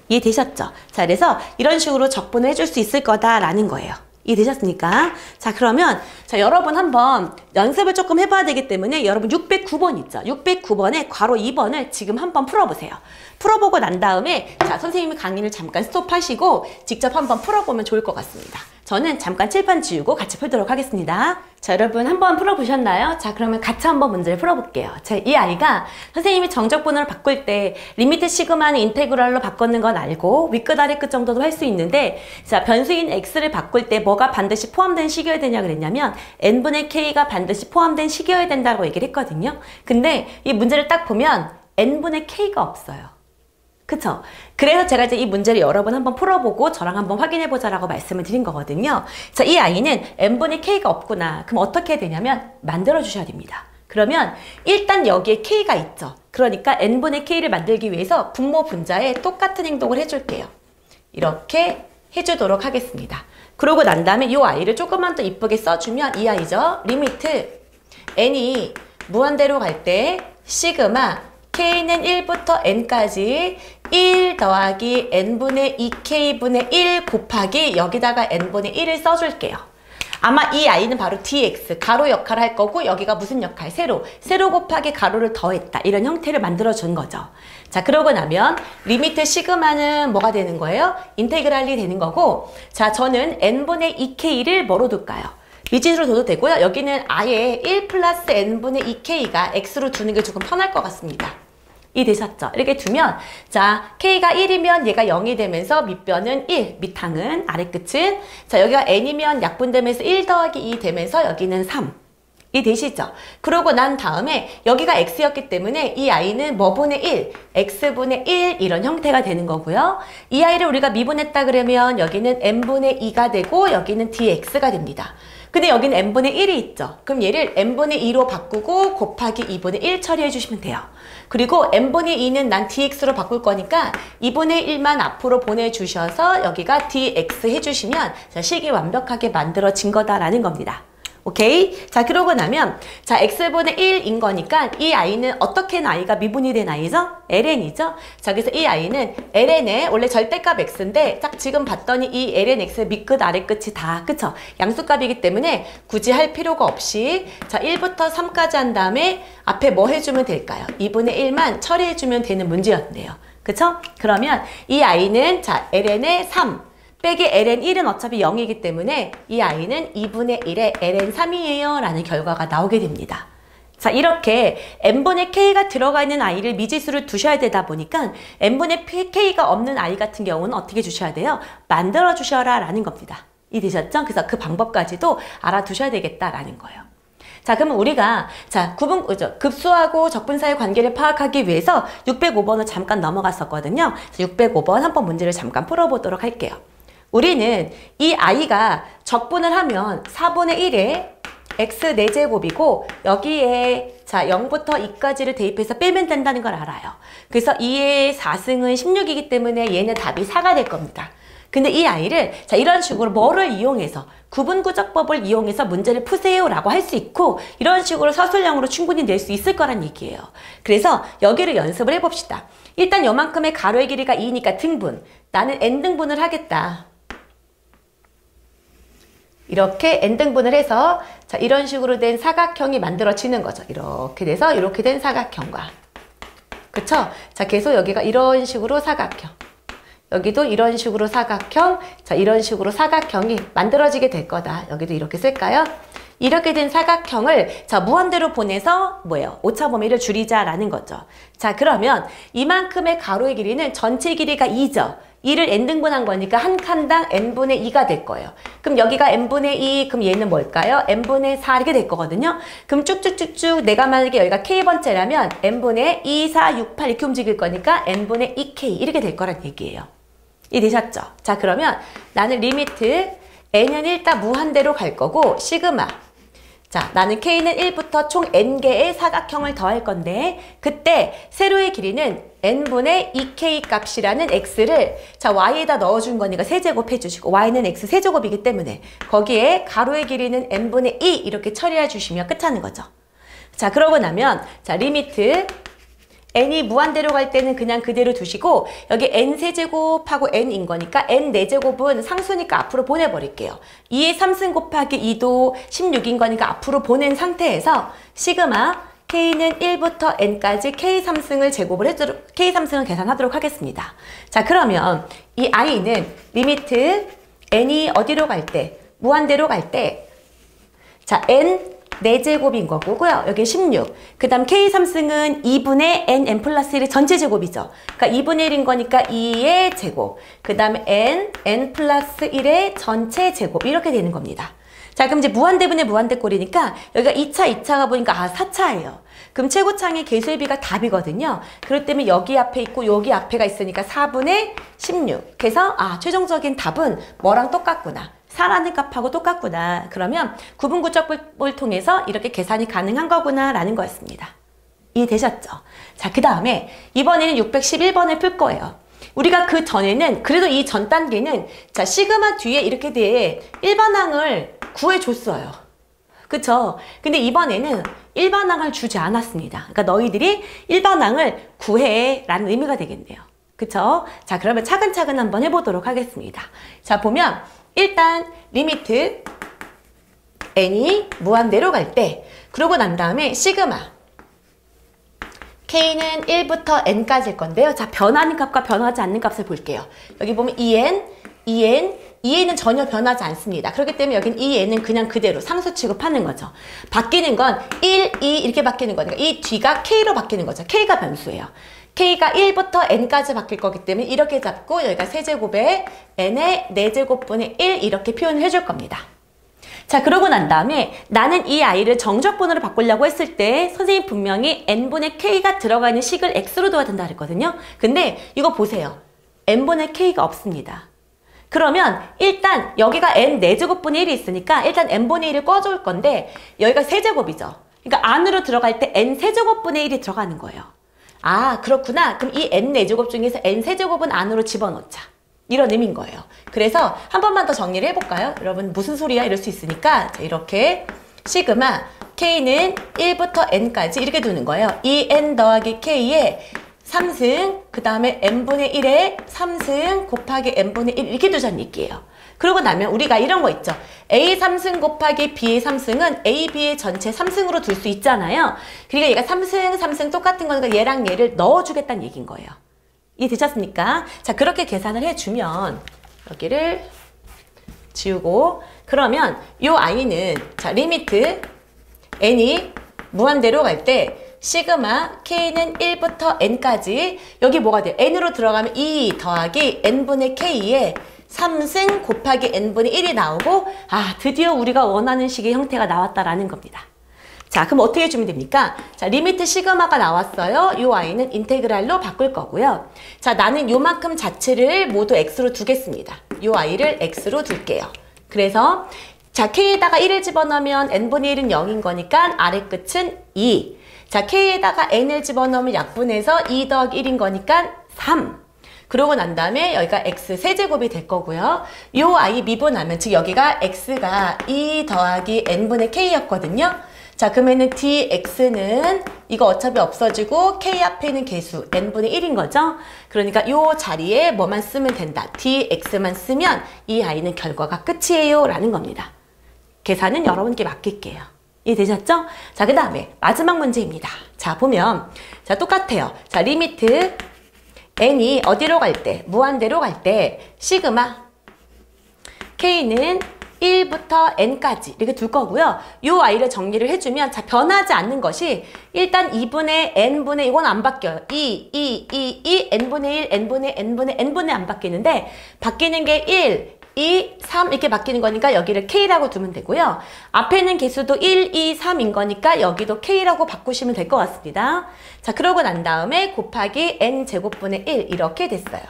이해되셨죠? 자, 그래서 이런 식으로 적분을 해줄 수 있을 거다라는 거예요. 이해되셨습니까? 자, 그러면 자 여러분 한번 연습을 조금 해봐야 되기 때문에 여러분 609번 있죠? 609번에 괄호 2번을 지금 한번 풀어보세요. 풀어보고 난 다음에 자 선생님이 강의를 잠깐 스톱하시고 직접 한번 풀어보면 좋을 것 같습니다. 저는 잠깐 칠판 지우고 같이 풀도록 하겠습니다. 자, 여러분 한번 풀어보셨나요? 자, 그러면 같이 한번 문제를 풀어볼게요. 자, 이 아이가 선생님이 정적분호를 바꿀 때 리미트 시그마는 인테그랄로 바꾸는 건 알고 윗끝 아래끝 정도도 할 수 있는데 자, 변수인 x를 바꿀 때 뭐가 반드시 포함된 식이어야 되냐 그랬냐면 n분의 k가 반드시 포함된 식이어야 된다고 얘기를 했거든요. 근데 이 문제를 딱 보면 n분의 k가 없어요. 그쵸? 그래서 제가 이제 이 문제를 여러 번 한번 풀어보고 저랑 한번 확인해보자 라고 말씀을 드린 거거든요. 자, 이 아이는 n분의 k가 없구나. 그럼 어떻게 해야 되냐면 만들어 주셔야 됩니다. 그러면 일단 여기에 k가 있죠. 그러니까 n분의 k를 만들기 위해서 분모 분자에 똑같은 행동을 해줄게요. 이렇게 해주도록 하겠습니다. 그러고 난 다음에 이 아이를 조금만 더 이쁘게 써주면 이 아이죠. 리미트 n이 무한대로 갈 때 시그마 k는 1부터 n까지 1 더하기 n분의 2k분의 1 곱하기 여기다가 n분의 1을 써줄게요. 아마 이 i는 바로 dx, 가로 역할을 할 거고 여기가 무슨 역할? 세로 곱하기 가로를 더했다. 이런 형태를 만들어준 거죠. 자, 그러고 나면 리미트 시그마는 뭐가 되는 거예요? 인테그랄이 되는 거고 자, 저는 n분의 2k를 뭐로 둘까요? 미지수로 둬도 되고요. 여기는 아예 1 플러스 n분의 2k가 x로 두는 게 조금 편할 것 같습니다. 이해되셨죠? 이렇게 두면 자 k가 1이면 얘가 0이 되면서 밑변은 1, 밑항은 아래끝은 자 여기가 n이면 약분되면서 1 더하기 2 되면서 여기는 3 이해되시죠? 그러고 난 다음에 여기가 x였기 때문에 이 i는 뭐분의 1, x분의 1 이런 형태가 되는 거고요. 이 i를 우리가 미분했다 그러면 여기는 n분의 2가 되고 여기는 dx가 됩니다. 근데 여기는 n분의 1이 있죠. 그럼 얘를 n분의 2로 바꾸고 곱하기 2분의 1 처리해 주시면 돼요. 그리고 n분의 2는 난 dx로 바꿀 거니까 2분의 1만 앞으로 보내주셔서 여기가 dx 해주시면 자, 식이 완벽하게 만들어진 거다라는 겁니다. 오케이? 자, 그러고 나면 자 x분의 1인 거니까 이 i는 어떻게 i가 미분이 된 i죠? ln이죠? 자, 그래서 이 i는 ln의 원래 절대값 x인데 딱 지금 봤더니 이 ln x 밑끝 아래끝이 다 그쵸? 양수값이기 때문에 굳이 할 필요가 없이 자 1부터 3까지 한 다음에 앞에 뭐 해주면 될까요? 2분의 1만 처리해주면 되는 문제였네요. 그쵸? 그러면 이 i는 자 ln의 3 빼기 ln1은 어차피 0이기 때문에 이 i는 2분의 1에 ln3이에요 라는 결과가 나오게 됩니다. 자, 이렇게 n분의 k가 들어가 있는 i를 미지수를 두셔야 되다 보니까 n분의 k가 없는 i 같은 경우는 어떻게 주셔야 돼요? 만들어 주셔라 라는 겁니다. 이해되셨죠? 그래서 그 방법까지도 알아두셔야 되겠다라는 거예요. 자, 그러면 우리가 자 급수하고 적분사의 관계를 파악하기 위해서 605번을 잠깐 넘어갔었거든요. 605번 한번 문제를 잠깐 풀어보도록 할게요. 우리는 이 i가 적분을 하면 4분의 1에 x 4제곱이고 여기에 자 0부터 2까지를 대입해서 빼면 된다는 걸 알아요. 그래서 2의 4승은 16이기 때문에 얘는 답이 4가 될 겁니다. 근데 이 i를 자 이런 식으로 뭐를 이용해서 구분구적법을 이용해서 문제를 푸세요 라고 할 수 있고 이런 식으로 서술형으로 충분히 낼 수 있을 거란 얘기예요. 그래서 여기를 연습을 해봅시다. 일단 요만큼의 가로의 길이가 2니까 등분. 나는 n등분을 하겠다. 이렇게 n등분을 해서 자 이런 식으로 된 사각형이 만들어지는 거죠. 이렇게 돼서 이렇게 된 사각형과 그쵸? 자 계속 여기가 이런 식으로 사각형 여기도 이런 식으로 사각형, 자, 이런 식으로 사각형이 만들어지게 될 거다. 여기도 이렇게 쓸까요? 이렇게 된 사각형을 자 무한대로 보내서 뭐예요? 오차 범위를 줄이자라는 거죠. 자 그러면 이만큼의 가로의 길이는 전체 길이가 2죠. 2를 n등분한 거니까 한 칸당 n분의 2가 될 거예요. 그럼 여기가 n분의 2, 그럼 얘는 뭘까요? n분의 4 이렇게 될 거거든요. 그럼 쭉쭉쭉쭉 내가 만약에 여기가 k번째라면 n분의 2, 4, 6, 8 이렇게 움직일 거니까 n분의 2k 이렇게 될 거란 얘기예요. 이해되셨죠? 자 그러면 나는 리미트 n은 일단 무한대로 갈 거고 시그마 자 나는 k는 1부터 총 n개의 사각형을 더할 건데 그때 세로의 길이는 n분의 2k 값이라는 x를 자 y에다 넣어준 거니까 세제곱 해주시고 y는 x 세제곱이기 때문에 거기에 가로의 길이는 n분의 2 이렇게 처리해 주시면 끝하는 거죠. 자 그러고 나면 자 리미트 n이 무한대로 갈 때는 그냥 그대로 두시고 여기 n세제곱하고 n인 거니까 n4제곱은 상수니까 앞으로 보내버릴게요. 2의 3승 곱하기 2도 16인 거니까 앞으로 보낸 상태에서 시그마 k는 1부터 n까지 k3승을 k3승을 계산하도록 하겠습니다. 자 그러면 이 i는 리미트 n이 어디로 갈 때? 무한대로 갈 때 자 n 4제곱인 거고요. 여기 16. 그 다음 K3승은 2분의 n 플러스 1의 전체 제곱이죠. 그러니까 2분의 1인 거니까 2의 제곱. 그 다음에 n 플러스 1의 전체 제곱. 이렇게 되는 겁니다. 자, 그럼 이제 무한대분의 무한대꼴이니까 여기가 2차, 2차가 보니까 4차예요. 그럼 최고창의 개수비가 답이거든요. 그렇기 때문에 여기 앞에 있고 여기 앞에가 있으니까 4분의 16. 그래서 최종적인 답은 뭐랑 똑같구나. 4라는 값하고 똑같구나. 그러면 구분구적법을 통해서 이렇게 계산이 가능한 거구나 라는 거였습니다. 이해되셨죠? 자, 그 다음에 이번에는 611번을 풀 거예요. 우리가 그 전에는 그래도 이 전 단계는 자 시그마 뒤에 이렇게 돼 일반항을 구해줬어요. 그쵸? 근데 이번에는 일반항을 주지 않았습니다. 그러니까 너희들이 일반항을 구해 라는 의미가 되겠네요. 그쵸? 자 그러면 차근차근 한번 해보도록 하겠습니다. 자 보면 일단 리미트 n이 무한대로 갈 때 그러고 난 다음에 시그마 k는 1부터 n까지일 건데요. 자 변하는 값과 변하지 않는 값을 볼게요. 여기 보면 2n은 전혀 변하지 않습니다. 그렇기 때문에 여긴 2n은 그냥 그대로 상수 취급하는 거죠. 바뀌는 건 1, 2 이렇게 바뀌는 거니까 이 뒤가 k로 바뀌는 거죠. k가 변수예요. k가 1부터 n까지 바뀔 거기 때문에 이렇게 잡고 여기가 세제곱에 n의 4제곱분의 1 이렇게 표현을 해줄 겁니다. 자 그러고 난 다음에 나는 이 아이를 정적분으로 바꾸려고 했을 때 선생님 분명히 n분의 k가 들어가 있는 식을 x로 둬야 된다 그랬거든요. 근데 이거 보세요. n분의 k가 없습니다. 그러면 일단 여기가 n 4제곱분의 1이 있으니까 일단 n분의 1을 꺼줄 건데 여기가 세제곱이죠. 그러니까 안으로 들어갈 때 n 세제곱분의 1이 들어가는 거예요. 그렇구나. 그럼 이 n 4제곱 중에서 n 세제곱은 안으로 집어넣자. 이런 의미인 거예요. 그래서 한 번만 더 정리를 해볼까요? 여러분 무슨 소리야? 이럴 수 있으니까 자, 이렇게 시그마 k는 1부터 n까지 이렇게 두는 거예요. 2n 더하기 k에 3승 그 다음에 n분의 1에 3승 곱하기 n분의 1 이렇게 두자는 얘기예요. 그러고 나면 우리가 이런 거 있죠. A 3승 곱하기 B의 3승은 A, B의 전체 3승으로 둘 수 있잖아요. 그러니까 얘가 3승 똑같은 거니까 얘랑 얘를 넣어주겠다는 얘기인 거예요. 이해되셨습니까? 자 그렇게 계산을 해주면 여기를 지우고 그러면 요 i는 자 리미트 n이 무한대로 갈 때 시그마 k는 1부터 n까지 여기 뭐가 돼요? n으로 들어가면 2 더하기 n분의 k에 3승 곱하기 n분의 1이 나오고 드디어 우리가 원하는 식의 형태가 나왔다라는 겁니다. 자 그럼 어떻게 해주면 됩니까? 자 리미트 시그마가 나왔어요. 요 i는 인테그랄로 바꿀 거고요. 자 나는 요만큼 자체를 모두 x로 두겠습니다. 요 i를 x로 둘게요. 그래서 자 k에다가 1을 집어넣으면 n분의 1은 0인 거니까 아래 끝은 2. 자 k에다가 n을 집어넣으면 약분해서 2 더하기 1인 거니까 3. 그러고 난 다음에 여기가 x 세제곱이 될 거고요. 요 i 미분하면 즉 여기가 x가 2 더하기 n분의 k였거든요. 자 그러면은 dx는 이거 어차피 없어지고 k 앞에 있는 개수 n분의 1인 거죠. 그러니까 요 자리에 뭐만 쓰면 된다. dx만 쓰면 이 i는 결과가 끝이에요 라는 겁니다. 계산은 여러분께 맡길게요. 이해되셨죠? 자 그 다음에 마지막 문제입니다. 자 보면 자 똑같아요. 자 리미트 n이 어디로 갈 때? 무한대로 갈 때 시그마 k는 1부터 n까지 이렇게 둘 거고요. 이 i를 정리를 해주면 자 변하지 않는 것이 일단 2분의 n분의 이건 안 바뀌어요. 2 n분의 1 n분의 n분의 n분의 안 바뀌는데 바뀌는 게 1 2, 3 이렇게 바뀌는 거니까 여기를 k라고 두면 되고요. 앞에 있는 개수도 1, 2, 3인 거니까 여기도 k라고 바꾸시면 될 것 같습니다. 자 그러고 난 다음에 곱하기 n제곱분의 1 이렇게 됐어요.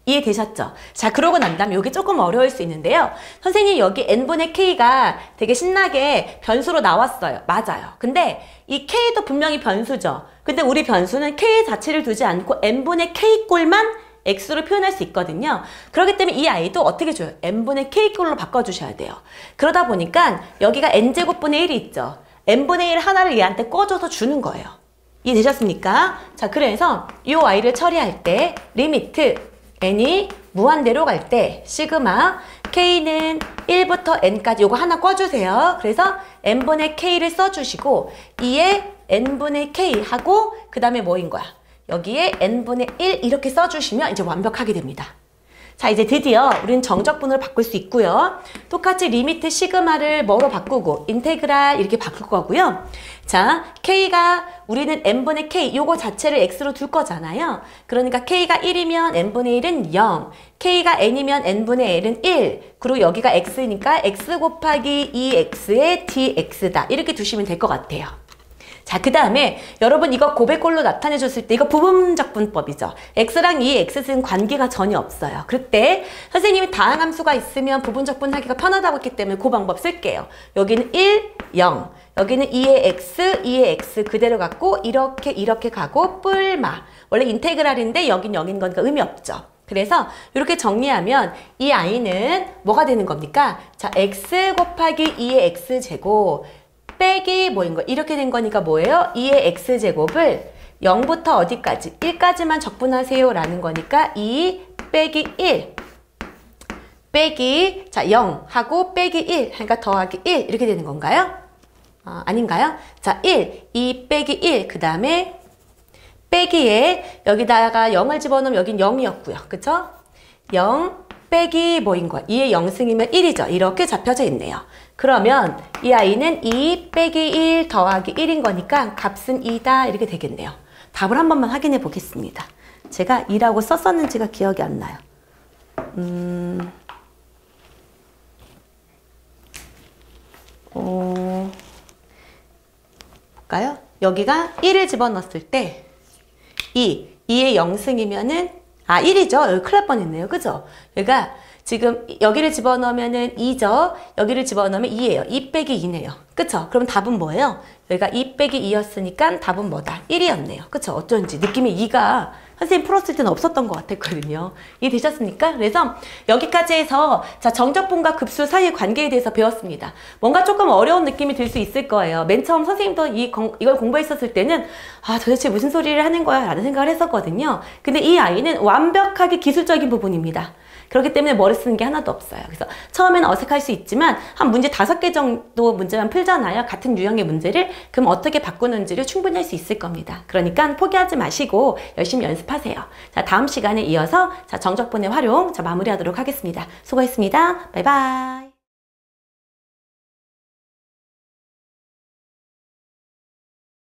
이해되셨죠? 자 그러고 난 다음에 여기 조금 어려울 수 있는데요. 선생님 여기 n분의 k가 되게 신나게 변수로 나왔어요. 맞아요. 근데 이 k도 분명히 변수죠. 근데 우리 변수는 k 자체를 두지 않고 n분의 k꼴만 x로 표현할 수 있거든요. 그렇기 때문에 이 아이도 어떻게 줘요? n분의 k꼴로 바꿔주셔야 돼요. 그러다 보니까 여기가 n제곱분의 1이 있죠. n분의 1 하나를 얘한테 꺼줘서 주는 거예요. 이해되셨습니까? 자 그래서 이 a를 처리할 때 리미트 n이 무한대로 갈 때 시그마 k는 1부터 n까지 요거 하나 꺼주세요. 그래서 n분의 k를 써주시고 2에 n분의 k 하고 그 다음에 뭐인 거야? 여기에 n분의 1 이렇게 써주시면 이제 완벽하게 됩니다. 자 이제 드디어 우리는 정적분으로 바꿀 수 있고요. 똑같이 리미트 시그마를 뭐로 바꾸고 인테그랄 이렇게 바꿀 거고요. 자 k가 우리는 n분의 k 요거 자체를 x로 둘 거잖아요. 그러니까 k가 1이면 n분의 1은 0 k가 n이면 n분의 1은 1 그리고 여기가 x니까 x 곱하기 2x의 dx다 이렇게 두시면 될 것 같아요. 자, 그 다음에 여러분 이거 곱의 꼴로 나타내 줬을 때 이거 부분적분법이죠. x랑 이 x는 관계가 전혀 없어요. 그때 선생님이 다항함수가 있으면 부분적분 하기가 편하다고 했기 때문에 그 방법 쓸게요. 여기는 1, 0 여기는 2의 x 그대로 갖고 이렇게 가고 뿔마 원래 인테그랄인데 여긴 0인 거니까 의미 없죠. 그래서 이렇게 정리하면 이 i는 뭐가 되는 겁니까? 자, x 곱하기 2의 x제곱 빼기 뭐인 거 이렇게 된 거니까 뭐예요? 2의 x제곱을 0부터 어디까지? 1까지만 적분하세요 라는 거니까 2 빼기 1 빼기 자 0 하고 빼기 1 그러니까 더하기 1 이렇게 되는 건가요? 아닌가요? 자 1, 2 빼기 1 그 다음에 빼기에 여기다가 0을 집어넣으면 여긴 0이었고요. 그쵸? 0 빼기 뭐인 거야? 2의 0승이면 1이죠. 이렇게 잡혀져 있네요. 그러면 이 아이는 2 빼기 1 더하기 1인 거니까 값은 2다 이렇게 되겠네요. 답을 한 번만 확인해 보겠습니다. 제가 2라고 썼었는지가 기억이 안 나요. 볼까요? 여기가 1을 집어넣었을 때 2의 0승이면은 1이죠. 여기 큰일 날 뻔했네요. 그죠? 그러니까 지금 여기를 집어넣으면은 2죠. 여기를 집어넣으면 2예요. 2 빼기 2네요. 그쵸? 그럼 답은 뭐예요? 여기가 2 빼기 2였으니까 답은 뭐다? 1이었네요. 그쵸? 어쩐지 느낌이 2가 선생님 풀었을 때는 없었던 것 같았거든요. 이해되셨습니까? 그래서 여기까지 해서 자 정적분과 급수 사이의 관계에 대해서 배웠습니다. 뭔가 조금 어려운 느낌이 들 수 있을 거예요. 맨 처음 선생님도 이걸 공부했었을 때는 도대체 무슨 소리를 하는 거야? 라는 생각을 했었거든요. 근데 이 아이는 완벽하게 기술적인 부분입니다. 그렇기 때문에 머리 쓰는 게 하나도 없어요. 그래서 처음에는 어색할 수 있지만 한 문제 5개 정도 문제만 풀잖아요. 같은 유형의 문제를. 그럼 어떻게 바꾸는지를 충분히 할 수 있을 겁니다. 그러니까 포기하지 마시고 열심히 연습하세요. 자, 다음 시간에 이어서 자, 정적분의 활용 자, 마무리하도록 하겠습니다. 수고했습니다. 바이바이.